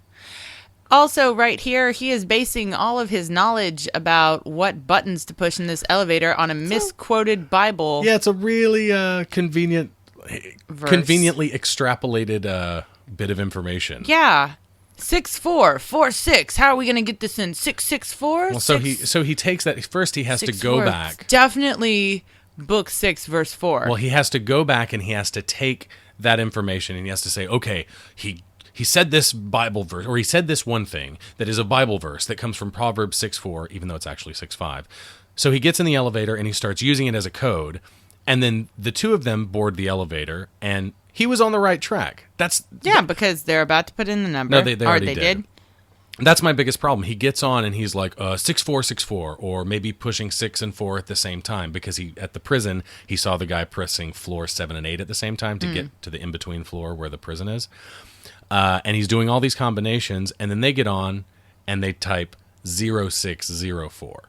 Also, right here, he is basing all of his knowledge about what buttons to push in this elevator on a misquoted Bible. Yeah, it's a really conveniently extrapolated bit of information. Yeah. 6-4-4-6. How are we going to get this in 6-6-4? Well, so he takes that first. He has to go back. Definitely book 6 verse 4. Well, he has to go back and he has to take that information and he has to say, okay, he said this Bible verse, or he said this one thing that is a Bible verse that comes from Proverbs 6:4, even though it's actually 6:5. So he gets in the elevator and he starts using it as a code, And then the two of them board the elevator, and he was on the right track. Because they're about to put in the number. No, they already did. That's my biggest problem. He gets on and he's like 6464, or maybe pushing 6 and 4 at the same time, because at the prison he saw the guy pressing floor 7 and 8 at the same time to get to the in between floor where the prison is, and he's doing all these combinations, and then they get on and they type 0604.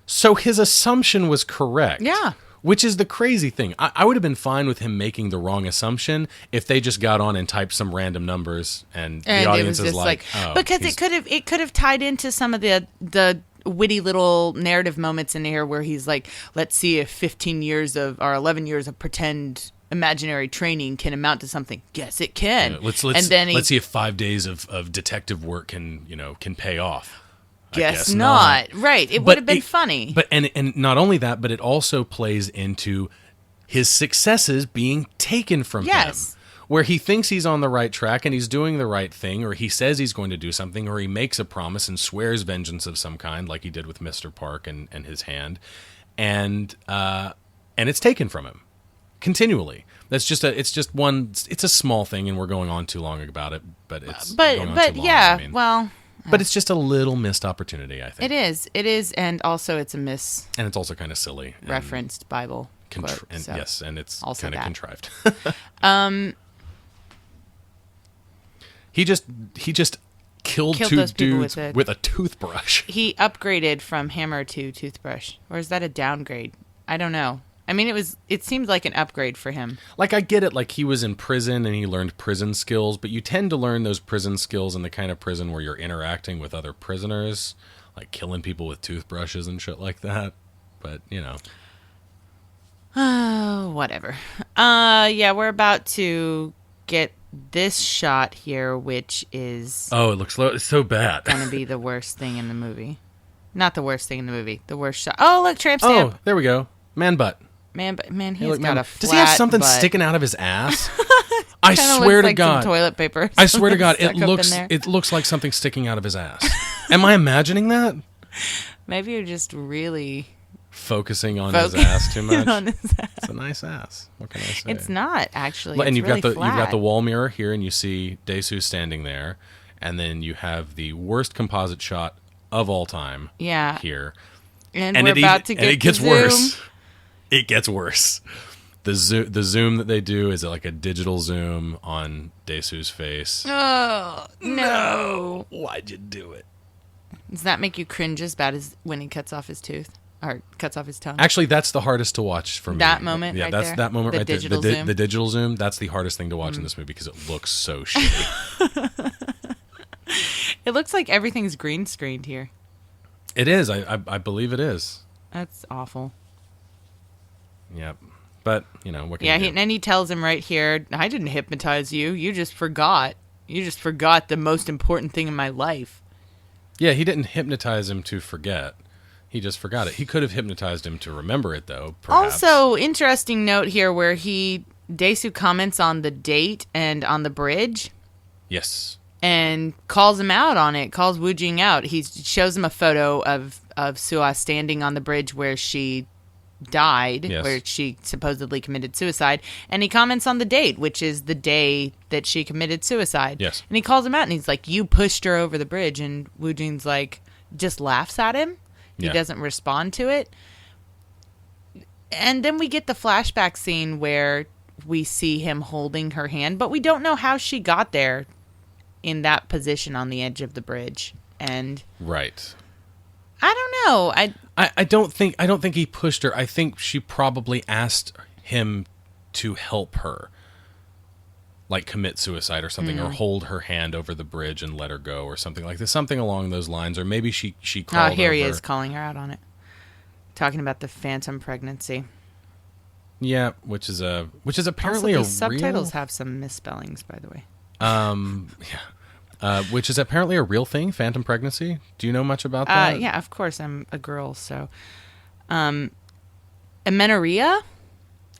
So his assumption was correct. Yeah. Which is the crazy thing. I would have been fine with him making the wrong assumption if they just got on and typed some random numbers, and the audience is like, oh, because it could have tied into some of the witty little narrative moments in here where he's like, let's see if 15 years of or 11 years of pretend imaginary training can amount to something. Yes, it can. Let's see if 5 days of detective work can pay off. Guess not. Right. It would have been funny. But and not only that, but it also plays into his successes being taken from him. Where he thinks he's on the right track and he's doing the right thing, or he says he's going to do something, or he makes a promise and swears vengeance of some kind, like he did with Mr. Park and his hand, and it's taken from him continually. It's a small thing, and we're going on too long about it, but But it's just a little missed opportunity, I think. It is, and also it's a miss. And it's also kind of silly. Referenced Bible quote. Yes, and it's also kind of contrived. He just killed two dudes with a toothbrush. He upgraded from hammer to toothbrush. Or is that a downgrade? I don't know. I mean, it seemed like an upgrade for him. Like, I get it, like he was in prison and he learned prison skills, but you tend to learn those prison skills in the kind of prison where you're interacting with other prisoners, like killing people with toothbrushes and shit like that. But, whatever. Yeah, we're about to get this shot here, which is... Oh, it looks so bad. Going to be the worst thing in the movie. Not the worst thing in the movie. The worst shot. Oh, look, tramp stamp. Oh, there we go. Man butt. Man, he's got a flat Does he have something butt. sticking out of his ass? I swear looks to like God. Some toilet paper. I swear to God, it looks like something sticking out of his ass. Am I imagining that? Maybe you're just really focusing on his ass too much. On his ass. It's a nice ass. What can I say? It's not actually. And it's you've really got flat. the wall mirror here, and you see Dae-soo standing there, and then you have the worst composite shot of all time. Yeah. Here, and we're about to get. And it gets the zoom. worse. It gets worse. The zoom that they do is like a digital zoom on Dae-soo's face. Oh, no. Why'd you do it? Does that make you cringe as bad as when he cuts off his tooth? Or cuts off his tongue? Actually, that's the hardest to watch for me. That moment right that's there? that moment The right there. digital zoom? The digital zoom, that's the hardest thing to watch in this movie because it looks so shitty. It looks like everything's green screened here. It is. I believe it is. That's awful. Yep. But, what can you do? And he tells him right here, I didn't hypnotize you. You just forgot. You just forgot the most important thing in my life. Yeah, he didn't hypnotize him to forget. He just forgot it. He could have hypnotized him to remember it, though, perhaps. Also, interesting note here where Dae-soo comments on the date and on the bridge. Yes. And calls him out on it, calls Woo-jing out. He shows him a photo of Sua standing on the bridge where she died, where she supposedly committed suicide, and he comments on the date, which is the day that she committed suicide. Yes. And he calls him out, and he's like, you pushed her over the bridge, and Woo-jing's like, just laughs at him. He doesn't respond to it. And then we get the flashback scene where we see him holding her hand, but we don't know how she got there in that position on the edge of the bridge. And right. I don't know. I don't think he pushed her. I think she probably asked him to help her, like commit suicide or something, or hold her hand over the bridge and let her go, or something like this, something along those lines. Or maybe she called. Oh, here he is calling her out on it, talking about the phantom pregnancy. Yeah, which is apparently also, these subtitles have some misspellings, by the way. Which is apparently a real thing, phantom pregnancy. Do you know much about that? Yeah, of course. I'm a girl, so. Amenorrhea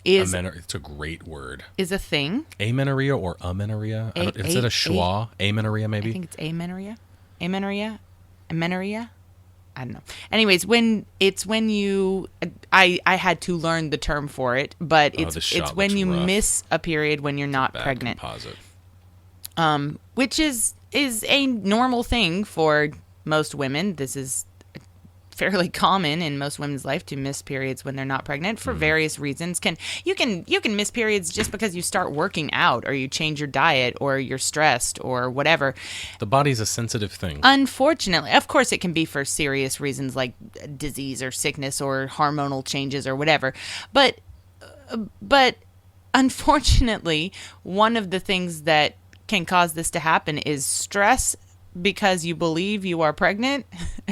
it's a great word. Is a thing. Amenorrhea or amenorrhea? Is it a schwa? Amenorrhea, maybe? I think it's amenorrhea. Amenorrhea? I don't know. Anyways, when you, I had to learn the term for it, but it's when you miss a period when you're not pregnant. Composite. Which is a normal thing for most women. This is fairly common in most women's life to miss periods when they're not pregnant for various reasons. You can miss periods just because you start working out or you change your diet or you're stressed or whatever. The body's a sensitive thing. Unfortunately, of course it can be for serious reasons like disease or sickness or hormonal changes or whatever. But unfortunately, one of the things that can cause this to happen is stress, because you believe you are pregnant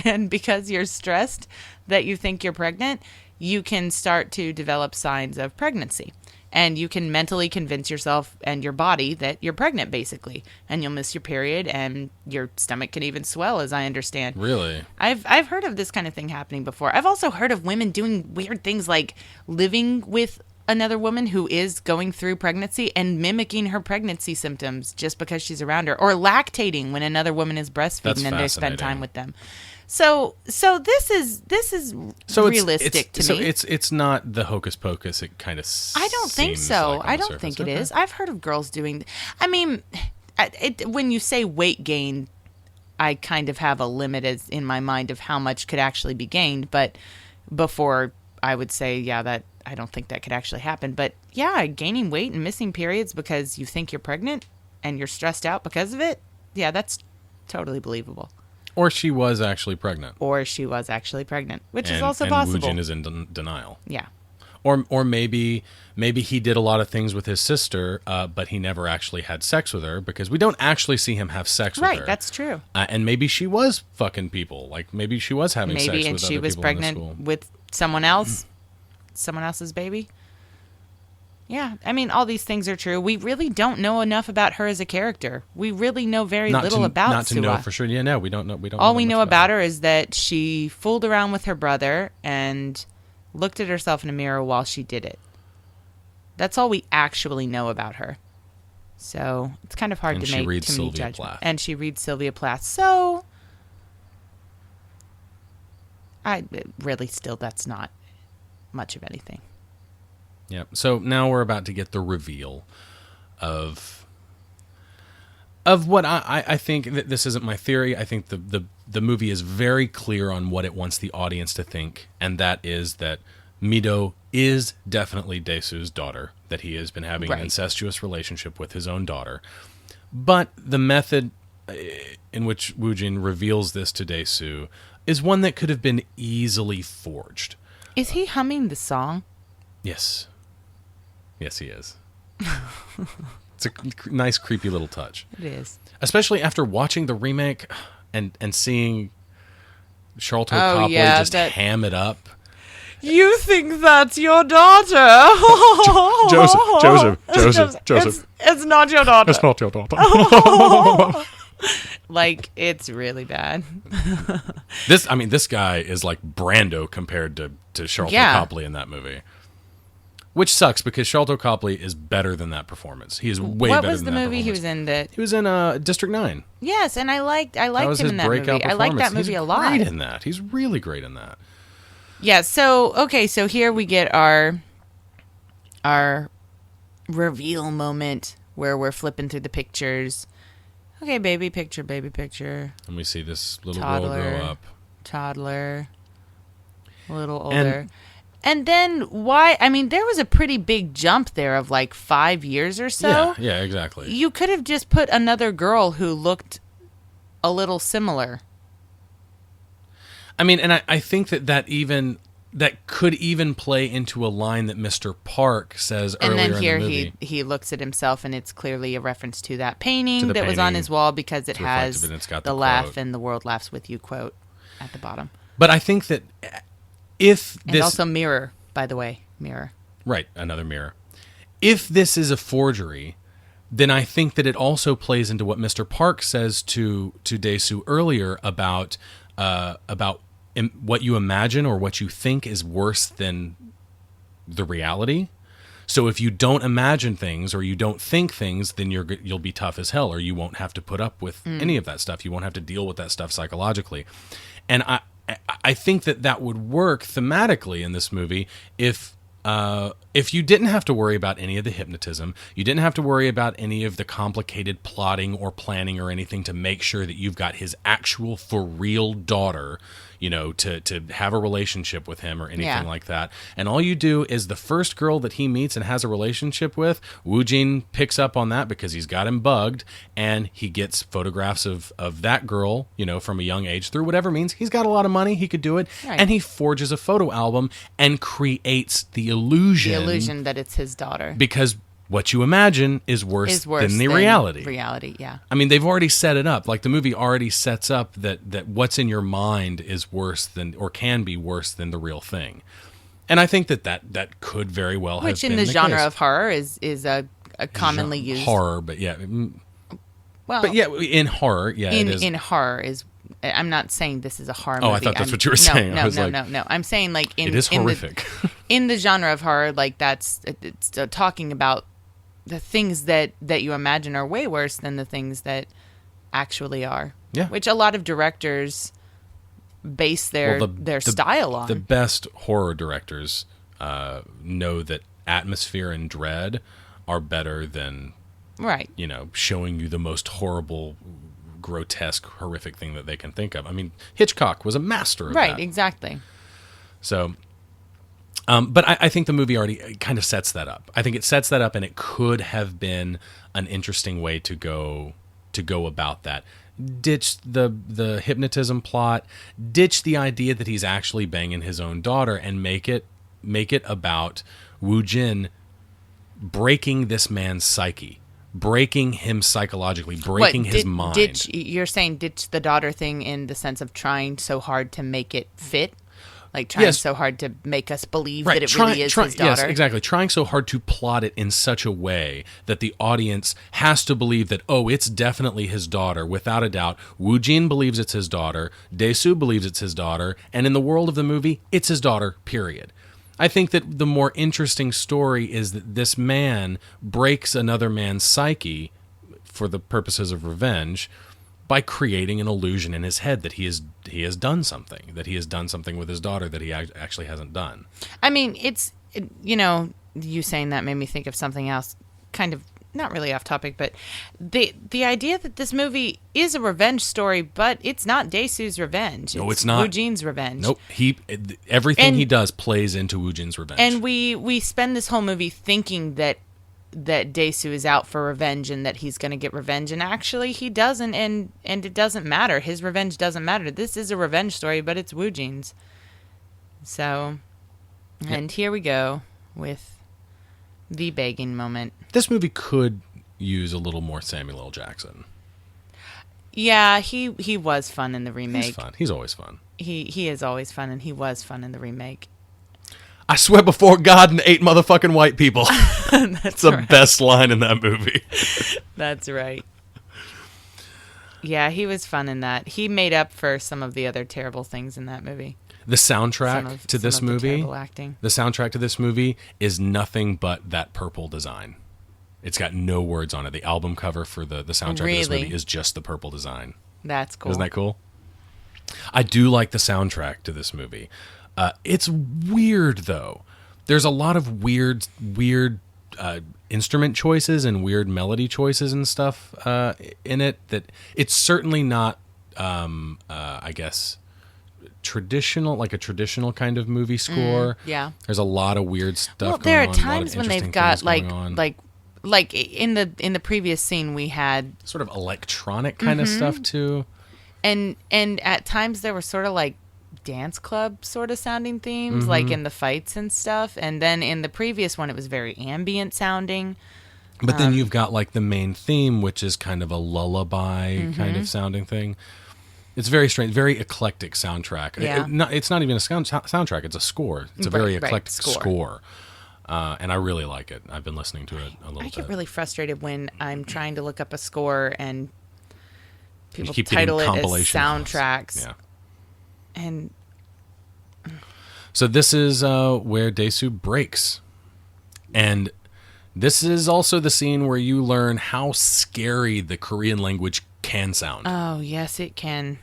and because you're stressed that you think you're pregnant, you can start to develop signs of pregnancy. And you can mentally convince yourself and your body that you're pregnant, basically. And you'll miss your period and your stomach can even swell, as I understand. Really? I've heard of this kind of thing happening before. I've also heard of women doing weird things like living with another woman who is going through pregnancy and mimicking her pregnancy symptoms just because she's around her, or lactating when another woman is breastfeeding and they spend time with them. So this is realistic to me. So it's not the hocus pocus. It kind of I don't think so. Like I don't think it is. I've heard of girls doing. I mean, when you say weight gain, I kind of have a limit in my mind of how much could actually be gained. But before I would say, yeah, that I don't think that could actually happen. But yeah, gaining weight and missing periods because you think you're pregnant and you're stressed out because of it. Yeah, that's totally believable. Or she was actually pregnant. Which is also possible. And Woo-jin is in denial. Yeah. Or maybe he did a lot of things with his sister, but he never actually had sex with her because we don't actually see him have sex with her. Right, that's true. And maybe she was fucking people. Like maybe she was having sex with other people in the school. Maybe and she was pregnant with someone else, someone else's baby. Yeah, I mean, all these things are true. We really don't know enough about her as a character. We really know very little about Suwa. Not to know for sure. Yeah, no, we don't know. All we know about her is that she fooled around with her brother and looked at herself in a mirror while she did it. That's all we actually know about her. So it's kind of hard to make too many judgments. And she reads Sylvia Plath. So that's not much of anything. Yeah. So now we're about to get the reveal of what I think. This isn't my theory. I think the movie is very clear on what it wants the audience to think, and that is that Mido is definitely Daesu's daughter, that he has been having an incestuous relationship with his own daughter. But the method in which Woo-jin reveals this to Daesu is one that could have been easily forged. Is he humming the song? Yes. Yes, he is. It's a nice, creepy little touch. It is. Especially after watching the remake and seeing Charlton Copley just ham it up. You think that's your daughter? Joseph. It's not your daughter. It's not your daughter. Like, it's really bad. This guy is like Brando compared to Charlton Copley in that movie. Which sucks because Charlton Copley is better than that performance. He is way better than that. What was the movie he was in? He was in District 9. Yes, and I liked him in that movie. I liked that movie a lot. He's great in that. He's really great in that. Yeah, so here we get our reveal moment where we're flipping through the pictures. Okay, baby picture. And we see this little girl grow up. Toddler. A little older. And then why? I mean, there was a pretty big jump there of like 5 years or so. Yeah, exactly. You could have just put another girl who looked a little similar. I mean, and I think that could even play into a line that Mr. Park says earlier in the movie. And then here he looks at himself, and it's clearly a reference to that painting that was on his wall because it has the laugh and the world laughs with you quote at the bottom. But I think that and also mirror, by the way, mirror. Right, another mirror. If this is a forgery, then I think that it also plays into what Mr. Park says to Daesu earlier about what you imagine or what you think is worse than the reality. So if you don't imagine things or you don't think things, then you'll be tough as hell, or you won't have to put up with any of that stuff. You won't have to deal with that stuff psychologically. And I think that would work thematically in this movie if you didn't have to worry about any of the hypnotism, you didn't have to worry about any of the complicated plotting or planning or anything to make sure that you've got his actual for real daughter, to have a relationship with him or anything like that. And all you do is the first girl that he meets and has a relationship with, Woo Jin picks up on that because he's got him bugged, and he gets photographs of that girl, from a young age through whatever means. He's got a lot of money, he could do it. Right. And he forges a photo album and creates the illusion that it's his daughter. Because what you imagine is worse than the reality. Reality, yeah. I mean, they've already set it up. Like, the movie already sets up that what's in your mind is worse than, or can be worse than, the real thing. And I think that could very well have been the case. Which in the genre of horror is a commonly used. Horror, but yeah. Well, but yeah, in horror, yeah, it is. In horror is... I'm not saying this is a horror movie. Oh, I thought that's what you were saying. No. I'm saying, like, it is horrific. In the genre of horror, like, it's talking about the things that you imagine are way worse than the things that actually are. Yeah. Which a lot of directors base their style on. The best horror directors know that atmosphere and dread are better than, right, showing you the most horrible, grotesque, horrific thing that they can think of. I mean, Hitchcock was a master of that. Right, exactly. So, but I think the movie already kind of sets that up. I think it sets that up, and it could have been an interesting way to go about that. Ditch the hypnotism plot, ditch the idea that he's actually banging his own daughter, and make it about Woo Jin breaking this man's psyche. Breaking him psychologically, breaking his mind. You're saying ditch the daughter thing in the sense of trying so hard to make it fit? Like trying so hard to make us believe that it really is his daughter? Yes, exactly. Trying so hard to plot it in such a way that the audience has to believe that, oh, it's definitely his daughter, without a doubt. Woo Jin believes it's his daughter. Dae-soo believes it's his daughter. And in the world of the movie, it's his daughter, period. I think that the more interesting story is that this man breaks another man's psyche for the purposes of revenge by creating an illusion in his head that he has done something with his daughter that he actually hasn't done. I mean, you saying that made me think of something else, kind of not really off topic, but the idea that this movie is a revenge story, but it's not Dae-soo's revenge. No, it's not. Woo Jin's revenge. Nope. Everything he does plays into Woo Jin's revenge. And we spend this whole movie thinking that Dae-soo is out for revenge and that he's going to get revenge, and actually he doesn't, and it doesn't matter. His revenge doesn't matter. This is a revenge story, but it's Woo Jin's. So, and here we go with the begging moment. This movie could use a little more Samuel L. Jackson. Yeah, he was fun in the remake. He's fun. He's always fun. He is always fun, and he was fun in the remake. I swear before God and 8 motherfucking white people. That's the best line in that movie. That's right. Yeah, he was fun in that. He made up for some of the other terrible things in that movie. The soundtrack to this movie, the soundtrack to this movie is nothing but that purple design. It's got no words on it. The album cover for the soundtrack of this movie is just the purple design. That's cool. Isn't that cool? I do like the soundtrack to this movie. It's weird, though. There's a lot of weird instrument choices and weird melody choices and stuff in it. That it's certainly not, I guess, traditional, like a traditional kind of movie score. Yeah. There's a lot of weird stuff going on. Well, there are times when they've got like in the previous scene we had sort of electronic kind of stuff too. And at times there were sort of like dance club sort of sounding themes, like in the fights and stuff. And then in the previous one it was very ambient sounding. But then you've got like the main theme, which is kind of a lullaby kind of sounding thing. It's very strange, very eclectic soundtrack. Yeah. It's not even a soundtrack; it's a score. It's a very eclectic score. And I really like it. I've been listening to it a little bit. I get really frustrated when I'm trying to look up a score and people keep title it as soundtracks. Yeah. And so this is where Dae-soo breaks. And this is also the scene where you learn how scary the Korean language can sound. Oh, yes, it can.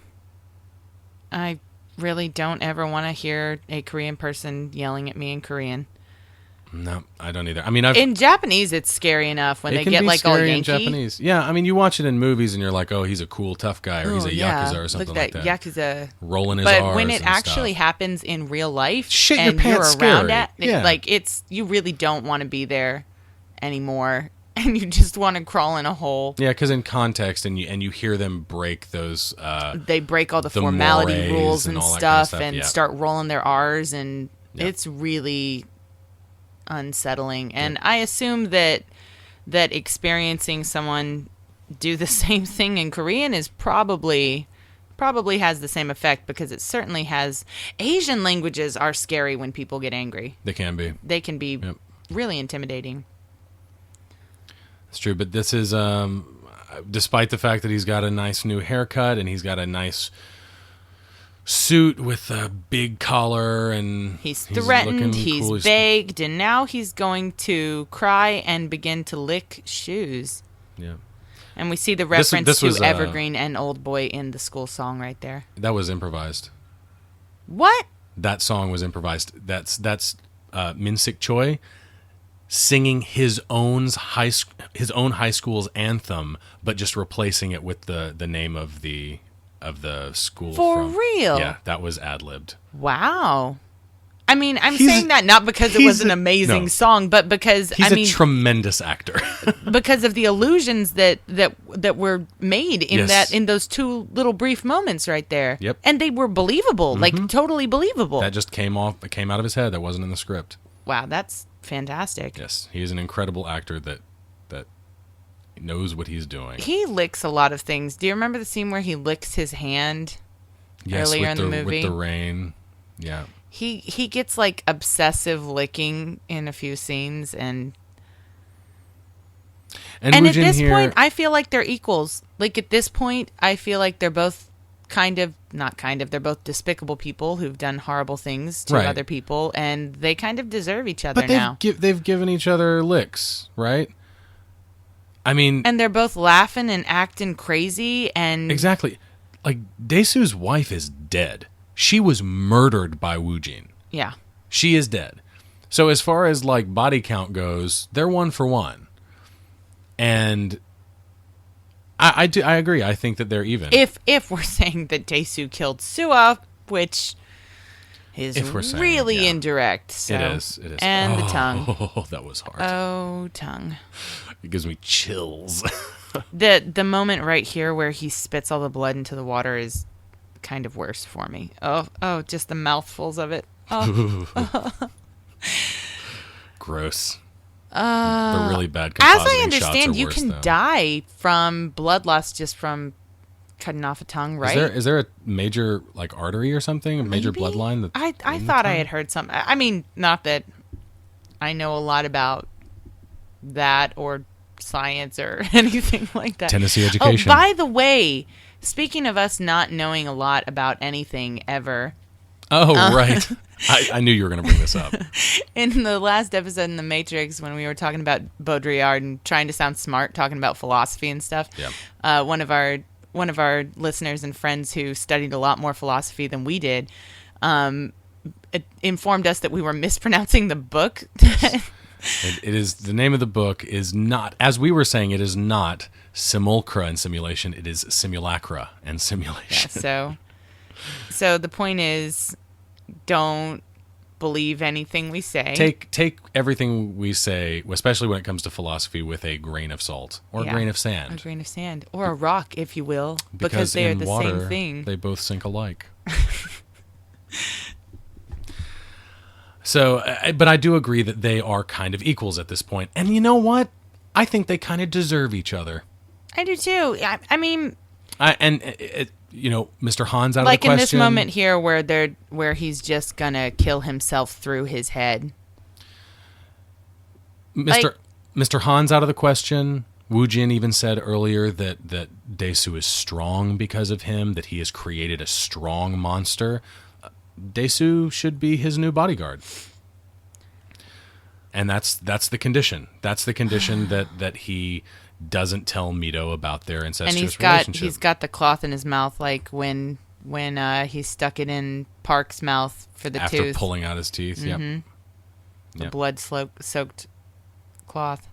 I really don't ever want to hear a Korean person yelling at me in Korean. No, I don't either. I mean, in Japanese, it's scary enough when they get like all Yankee. In Japanese. Yeah, I mean, you watch it in movies and you're like, oh, he's a cool tough guy, or he's a yakuza or something like that. Yakuza rolling his R's. But when it actually happens in real life, shit, and your pants you're around scary. it, like you really don't want to be there anymore, and you just want to crawl in a hole. Yeah, because in context, and you hear them break those. They break all the formality rules and stuff, and start rolling their R's, and it's really unsettling. And I assume that experiencing someone do the same thing in Korean is probably has the same effect, because it certainly has. Asian languages are scary when people get angry. They can be really intimidating. It's true, but this is despite the fact that he's got a nice new haircut and he's got a nice suit with a big collar, and he's threatened, he's cool. begged, and now he's going to cry and begin to lick shoes. Yeah. And we see the reference to Evergreen and Old Boy in the school song right there. That was improvised. What? That song was improvised. That's min-sik Choi singing his own high school's anthem, but just replacing it with the name of the school. For real? Yeah, that was ad-libbed. Wow. I mean, I'm saying that not because it was an amazing song, but because he's a tremendous actor. Because of the illusions that were made in those two little brief moments right there. Yep. And they were believable, like totally believable. That just came out of his head. That wasn't in the script. Wow, that's fantastic. Yes, he is an incredible actor that knows what he's doing. He licks a lot of things. Do you remember the scene where he licks his hand earlier in the movie? With the rain. Yeah. He gets like obsessive licking in a few scenes, and at this point I feel like they're equals. Like at this point I feel like they're both they're both despicable people who've done horrible things to other people, and they kind of deserve each other now. They've given each other licks, right? I mean, and they're both laughing and acting crazy, and exactly. Like Dae-soo's wife is dead. She was murdered by Woo-jin. Yeah. She is dead. So as far as like body count goes, they're 1 for 1. And I agree. I think that they're even. If we're saying that Dae-soo killed Sua, which is really indirect. So. It is. And the tongue. Oh, that was hard. Oh, tongue. It gives me chills. The moment right here where he spits all the blood into the water is kind of worse for me. Oh, just the mouthfuls of it. Oh. Gross. The really bad compositing as I understand, shots are you worse, can die from blood loss just from cutting off a tongue, right? Is there a major like artery or something, a major bloodline? I thought I had heard something. I mean, not that I know a lot about that or science or anything like that. Tennessee education. Oh, by the way, speaking of us not knowing a lot about anything ever. Oh, right. I knew you were going to bring this up. In the last episode in The Matrix, when we were talking about Baudrillard and trying to sound smart, talking about philosophy and stuff, one of our listeners and friends who studied a lot more philosophy than we did it informed us that we were mispronouncing the book. It is, the name of the book is not, as we were saying, it is not simulacra and simulation. It is simulacra and simulation. Yeah, so the point is, don't believe anything we say. Take everything we say, especially when it comes to philosophy, with a grain of salt or a grain of sand. A grain of sand. Or a rock, if you will. Because they are the same thing. They both sink alike. So, but I do agree that they are kind of equals at this point. And you know what? I think they kind of deserve each other. I do too. I mean... Mr. Han's out of the question. Like in this moment here where he's just going to kill himself through his head. Mr. Han's out of the question. Woo-jin even said earlier that Dae-soo is strong because of him, that he has created a strong monster. Dae-soo should be his new bodyguard. And that's the condition. That's the condition that he doesn't tell Mito about their incestuous relationship. He's got the cloth in his mouth, like when when he stuck it in Park's mouth for the After tooth. pulling out his teeth. The Yep. blood-soaked cloth.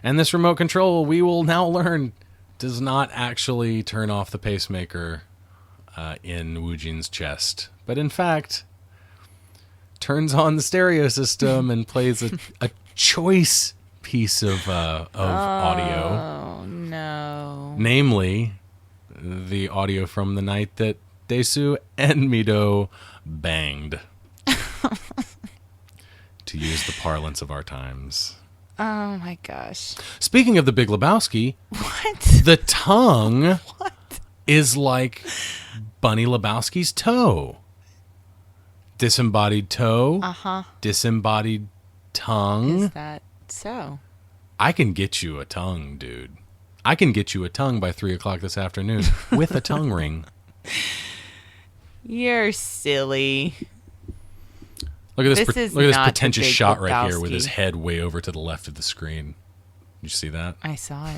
And this remote control, we will now learn, does not actually turn off the pacemaker in Woojin's chest, but in fact turns on the stereo system and plays a choice piece of audio. Oh no! Namely, the audio from the night that Daesu and Mido banged. To use the parlance of our times. Oh my gosh! Speaking of the Big Lebowski, What? the tongue What? is like Bunny Lebowski's toe. Disembodied toe, disembodied tongue. Is that so? I can get you a tongue, dude. I can get you a tongue by 3 o'clock this afternoon with a tongue ring. You're silly. Look at this. This is Look at this not the pretentious Big shot right here with Lebowski. his head way over to the left of the screen. You see that? I saw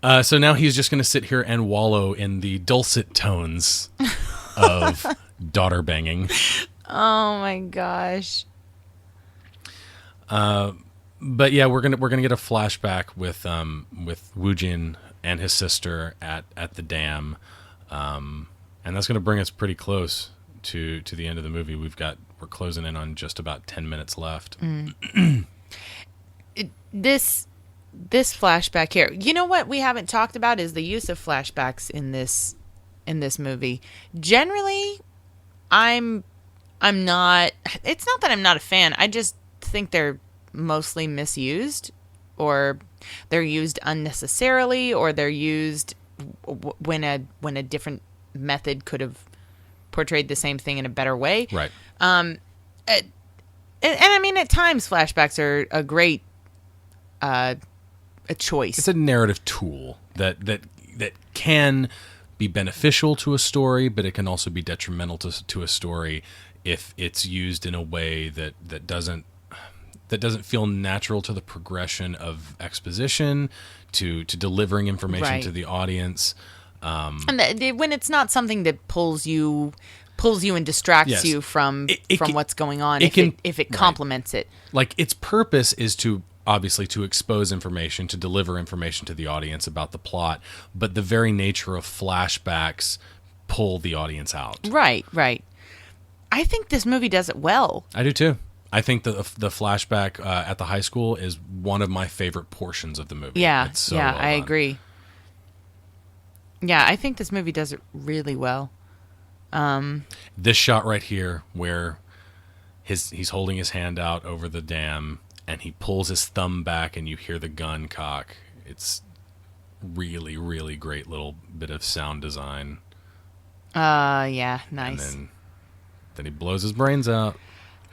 it. So now he's just going to sit here and wallow in the dulcet tones of daughter banging. Oh my gosh. But yeah, we're gonna get a flashback with Woojin and his sister at the dam, and that's gonna bring us pretty close to the end of the movie. We're closing in on just about 10 minutes left. This flashback here. You know what we haven't talked about is the use of flashbacks in this movie. Generally, I'm not. It's not that I'm not a fan. I just think they're mostly misused, or they're used unnecessarily, or they're used when a different method could have portrayed the same thing in a better way. Right. And I mean, at times flashbacks are a great a choice. It's a narrative tool that can be beneficial to a story, but it can also be detrimental to a story if it's used in a way that doesn't feel natural to the progression of exposition, to delivering information Right. to the audience. And when it's not something that pulls you and distracts Yes. you from what's going on, it if it right. complements it. Like, its purpose is to obviously to expose information, to deliver information to the audience about the plot, but the very nature of flashbacks pull the audience out. Right. I think this movie does it well. I do too. I think the flashback at the high school is one of my favorite portions of the movie. Yeah, It's so yeah, well I done. agree. Yeah, I think this movie does it really well. This shot right here, where he's holding his hand out over the dam, and he pulls his thumb back, and you hear the gun cock. It's really, really great little bit of sound design. Yeah, nice. And then he blows his brains out.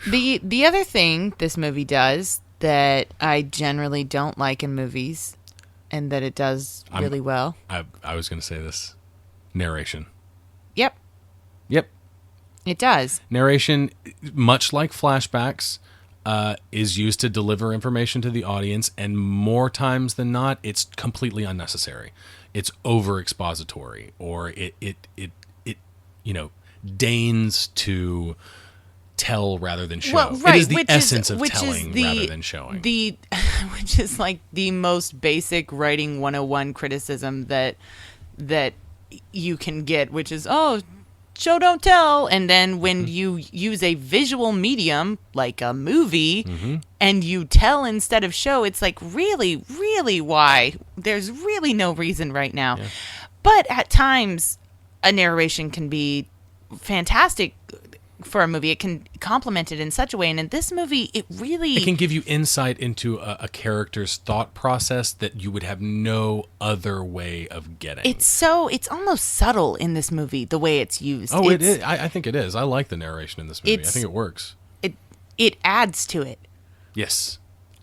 The other thing this movie does that I generally don't like in movies, and that it does really well. I was going to say this. Narration. Yep, it does. Narration, much like flashbacks, is used to deliver information to the audience, and more times than not, it's completely unnecessary. It's over expository, or it deigns to tell rather than show. Well, right, it is the which essence is, of which telling is the, rather than showing. Which is like the most basic writing 101 criticism that you can get, which is, show don't tell. And then when you use a visual medium like a movie and you tell instead of show, it's like, really, really, why? There's really no reason right now. Yeah. But at times a narration can be fantastic for a movie. It can complement it in such a way, and in this movie it can give you insight into a character's thought process that you would have no other way of getting. It's almost subtle in this movie, the way it's used. It is. I think it is. I like the narration in this movie. I think it works. It adds to it. Yes.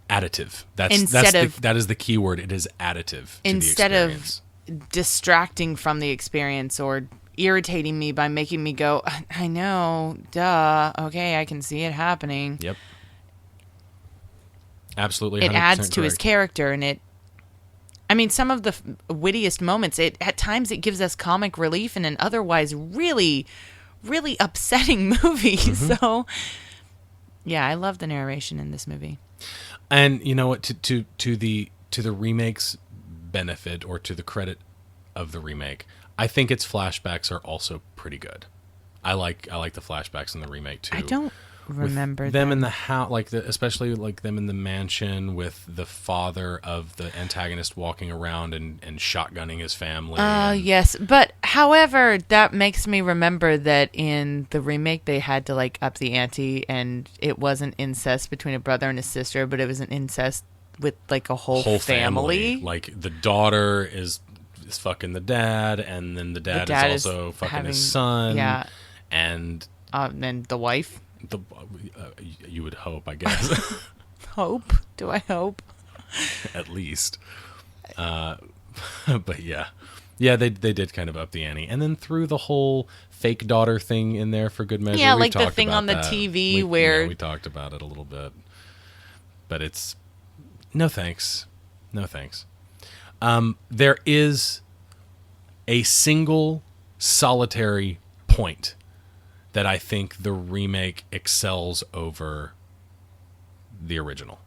Additive. That is the key word. It is additive to instead the experience. Of distracting from the experience or irritating me by making me go, I know, duh, okay, I can see it happening. Yep. Absolutely. It adds to correct. his character, and I mean, some of the wittiest moments, at times it gives us comic relief in an otherwise really, really upsetting movie. So, yeah, I love the narration in this movie. And you know what? To the remake's benefit, or to the credit of the remake, I think its flashbacks are also pretty good. I like the flashbacks in the remake too. I don't remember them in the house, especially like them in the mansion with the father of the antagonist walking around and shotgunning his family. Yes, but however, that makes me remember that in the remake they had to like up the ante, and it wasn't incest between a brother and a sister, but it was an incest with like a whole family. Like the daughter is fucking the dad, and then the dad is also fucking his son. Yeah, and the wife. You would hope, I guess. Hope? Do I hope? At least. But yeah, they did kind of up the ante, and then threw the whole fake daughter thing in there for good measure. Yeah, like the thing on the TV where we talked about it a little bit, but it's no thanks. There is a single solitary point that I think the remake excels over the original.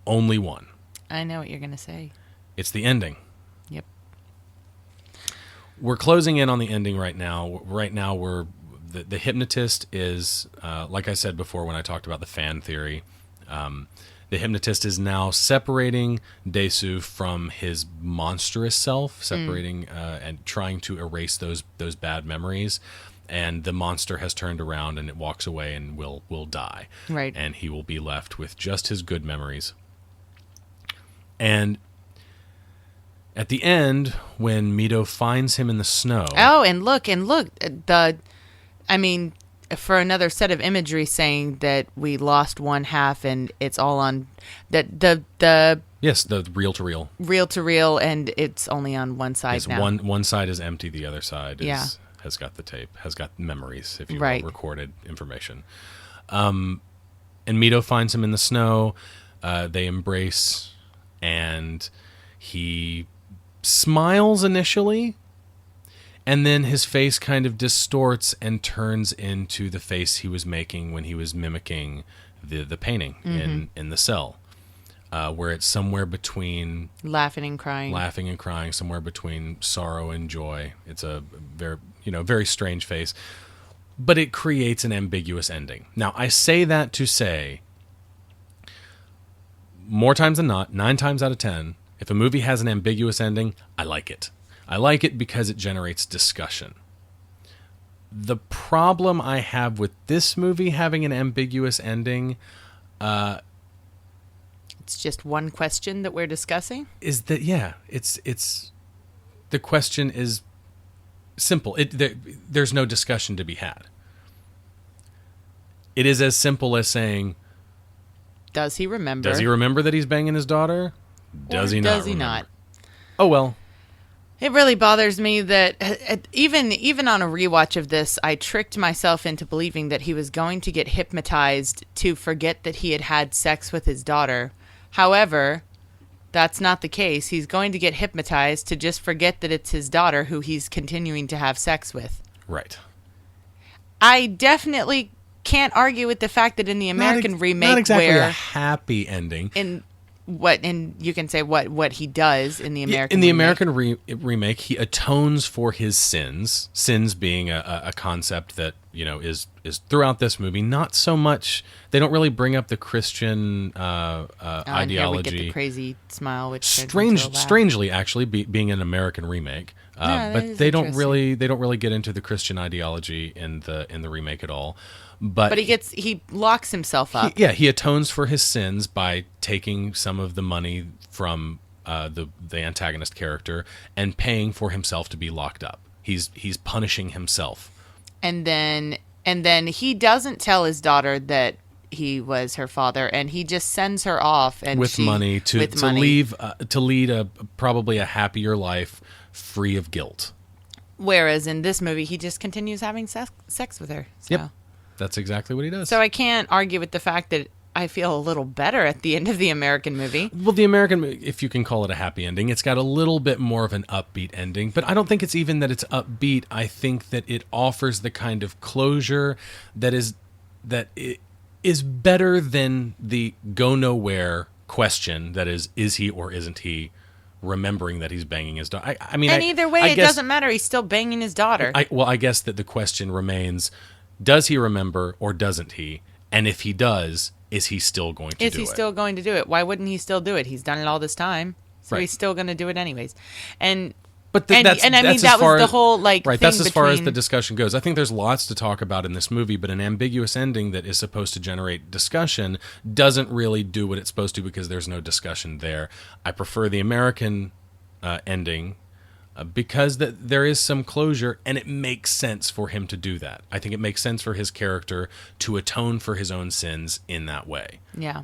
Only one. I know what you're going to say. It's the ending. Yep. We're closing in on the ending right now. Right now, the hypnotist is, like I said before when I talked about the fan theory, the hypnotist is now separating Dae-soo from his monstrous self, separating and trying to erase those bad memories. And the monster has turned around and it walks away and will die. Right. And he will be left with just his good memories. And at the end, when Mito finds him in the snow... Oh, and look, I mean, for another set of imagery saying that we lost one half and it's all on... Yes, the reel-to-reel. Reel-to-reel, and it's only on one side now. One side is empty, the other side has got the tape, has got memories, if you will, recorded information. And Mito finds him in the snow. They embrace, and he smiles initially, and then his face kind of distorts and turns into the face he was making when he was mimicking the painting in the cell. Where it's somewhere between laughing and crying, somewhere between sorrow and joy. It's a very strange face, but it creates an ambiguous ending. Now, I say that to say, more times than not, 9 times out of 10, if a movie has an ambiguous ending, I like it. I like it because it generates discussion. The problem I have with this movie having an ambiguous ending, it's just one question that we're discussing, is that it's the question is simple. There's no discussion to be had. It is as simple as saying, does he remember? Does he remember that he's banging his daughter? Does he not? Does he not? Oh well. It really bothers me that even on a rewatch of this, I tricked myself into believing that he was going to get hypnotized to forget that he had had sex with his daughter. However, that's not the case. He's going to get hypnotized to just forget that it's his daughter who he's continuing to have sex with. Right. I definitely can't argue with the fact that in the American remake, not exactly a happy ending. And you can say what he does in the American in the remake. American remake, he atones for his sins. Sins being a concept that is throughout this movie. Not so much. They don't really bring up the Christian ideology. And here we get the crazy smile, which strangely actually being an American remake. But they don't really get into the Christian ideology in the remake at all. But he locks himself up. He atones for his sins by taking some of the money from the antagonist character and paying for himself to be locked up. He's punishing himself. And then he doesn't tell his daughter that he was her father, and he just sends her off with money to lead probably a happier life free of guilt. Whereas in this movie, he just continues having sex with her. So. Yep. That's exactly what he does. So I can't argue with the fact that I feel a little better at the end of the American movie. Well, the American, if you can call it a happy ending, it's got a little bit more of an upbeat ending, but I don't think it's even that it's upbeat. I think that it offers the kind of closure that it is better than the go nowhere question that is he or isn't he remembering that he's banging his daughter. I mean, and either way, it doesn't matter. He's still banging his daughter. I guess that the question remains, does he remember or doesn't he? And if he does, is he still going to do it? Is he still going to do it? Why wouldn't he still do it? He's done it all this time. So Right. he's still going to do it anyways. And that's I mean, that was the whole right. thing That's as far as the discussion goes. I think there's lots to talk about in this movie, but an ambiguous ending that is supposed to generate discussion doesn't really do what it's supposed to because there's no discussion there. I prefer the American ending because there is some closure, and it makes sense for him to do that. I think it makes sense for his character to atone for his own sins in that way. Yeah.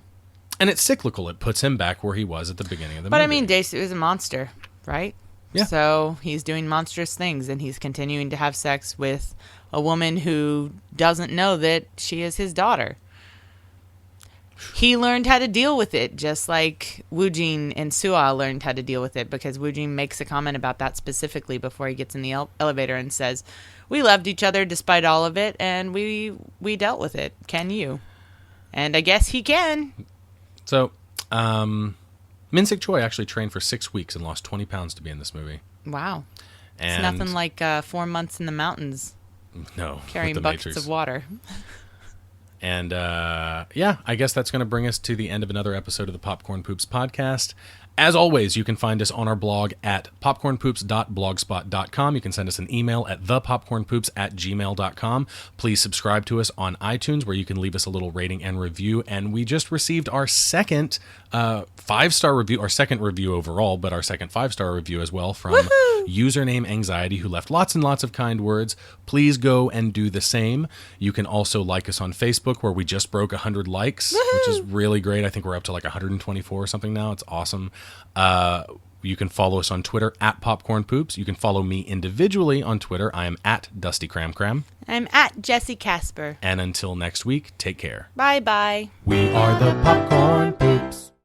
And it's cyclical. It puts him back where he was at the beginning of the movie. But I mean, Daisy is a monster, right? Yeah. So he's doing monstrous things, and he's continuing to have sex with a woman who doesn't know that she is his daughter. He learned how to deal with it, just like Woojin and Sua learned how to deal with it, because Woojin makes a comment about that specifically before he gets in the elevator and says, "We loved each other despite all of it, and we dealt with it. Can you?" And I guess he can. So, Min-sik Choi actually trained for 6 weeks and lost 20 pounds to be in this movie. Wow. And It's nothing like 4 months in the mountains no, carrying with the buckets Matrix. of water. And yeah, I guess that's going to bring us to the end of another episode of the Popcorn Poops podcast. As always, you can find us on our blog at popcornpoops.blogspot.com. You can send us an email at thepopcornpoops@gmail.com. Please subscribe to us on iTunes, where you can leave us a little rating and review. And we just received our second 5-star review, our second review overall, but our second 5-star review as well from Username Anxiety, who left lots and lots of kind words. Please go and do the same. You can also like us on Facebook, where we just broke 100 likes, which is really great. I think we're up to like 124 or something now. It's awesome. You can follow us on Twitter at Popcorn Poops. You can follow me individually on Twitter. I am at Dusty Cram Cram. I'm at Jesse Casper. And until next week, take care. Bye-bye. We are the Popcorn Poops.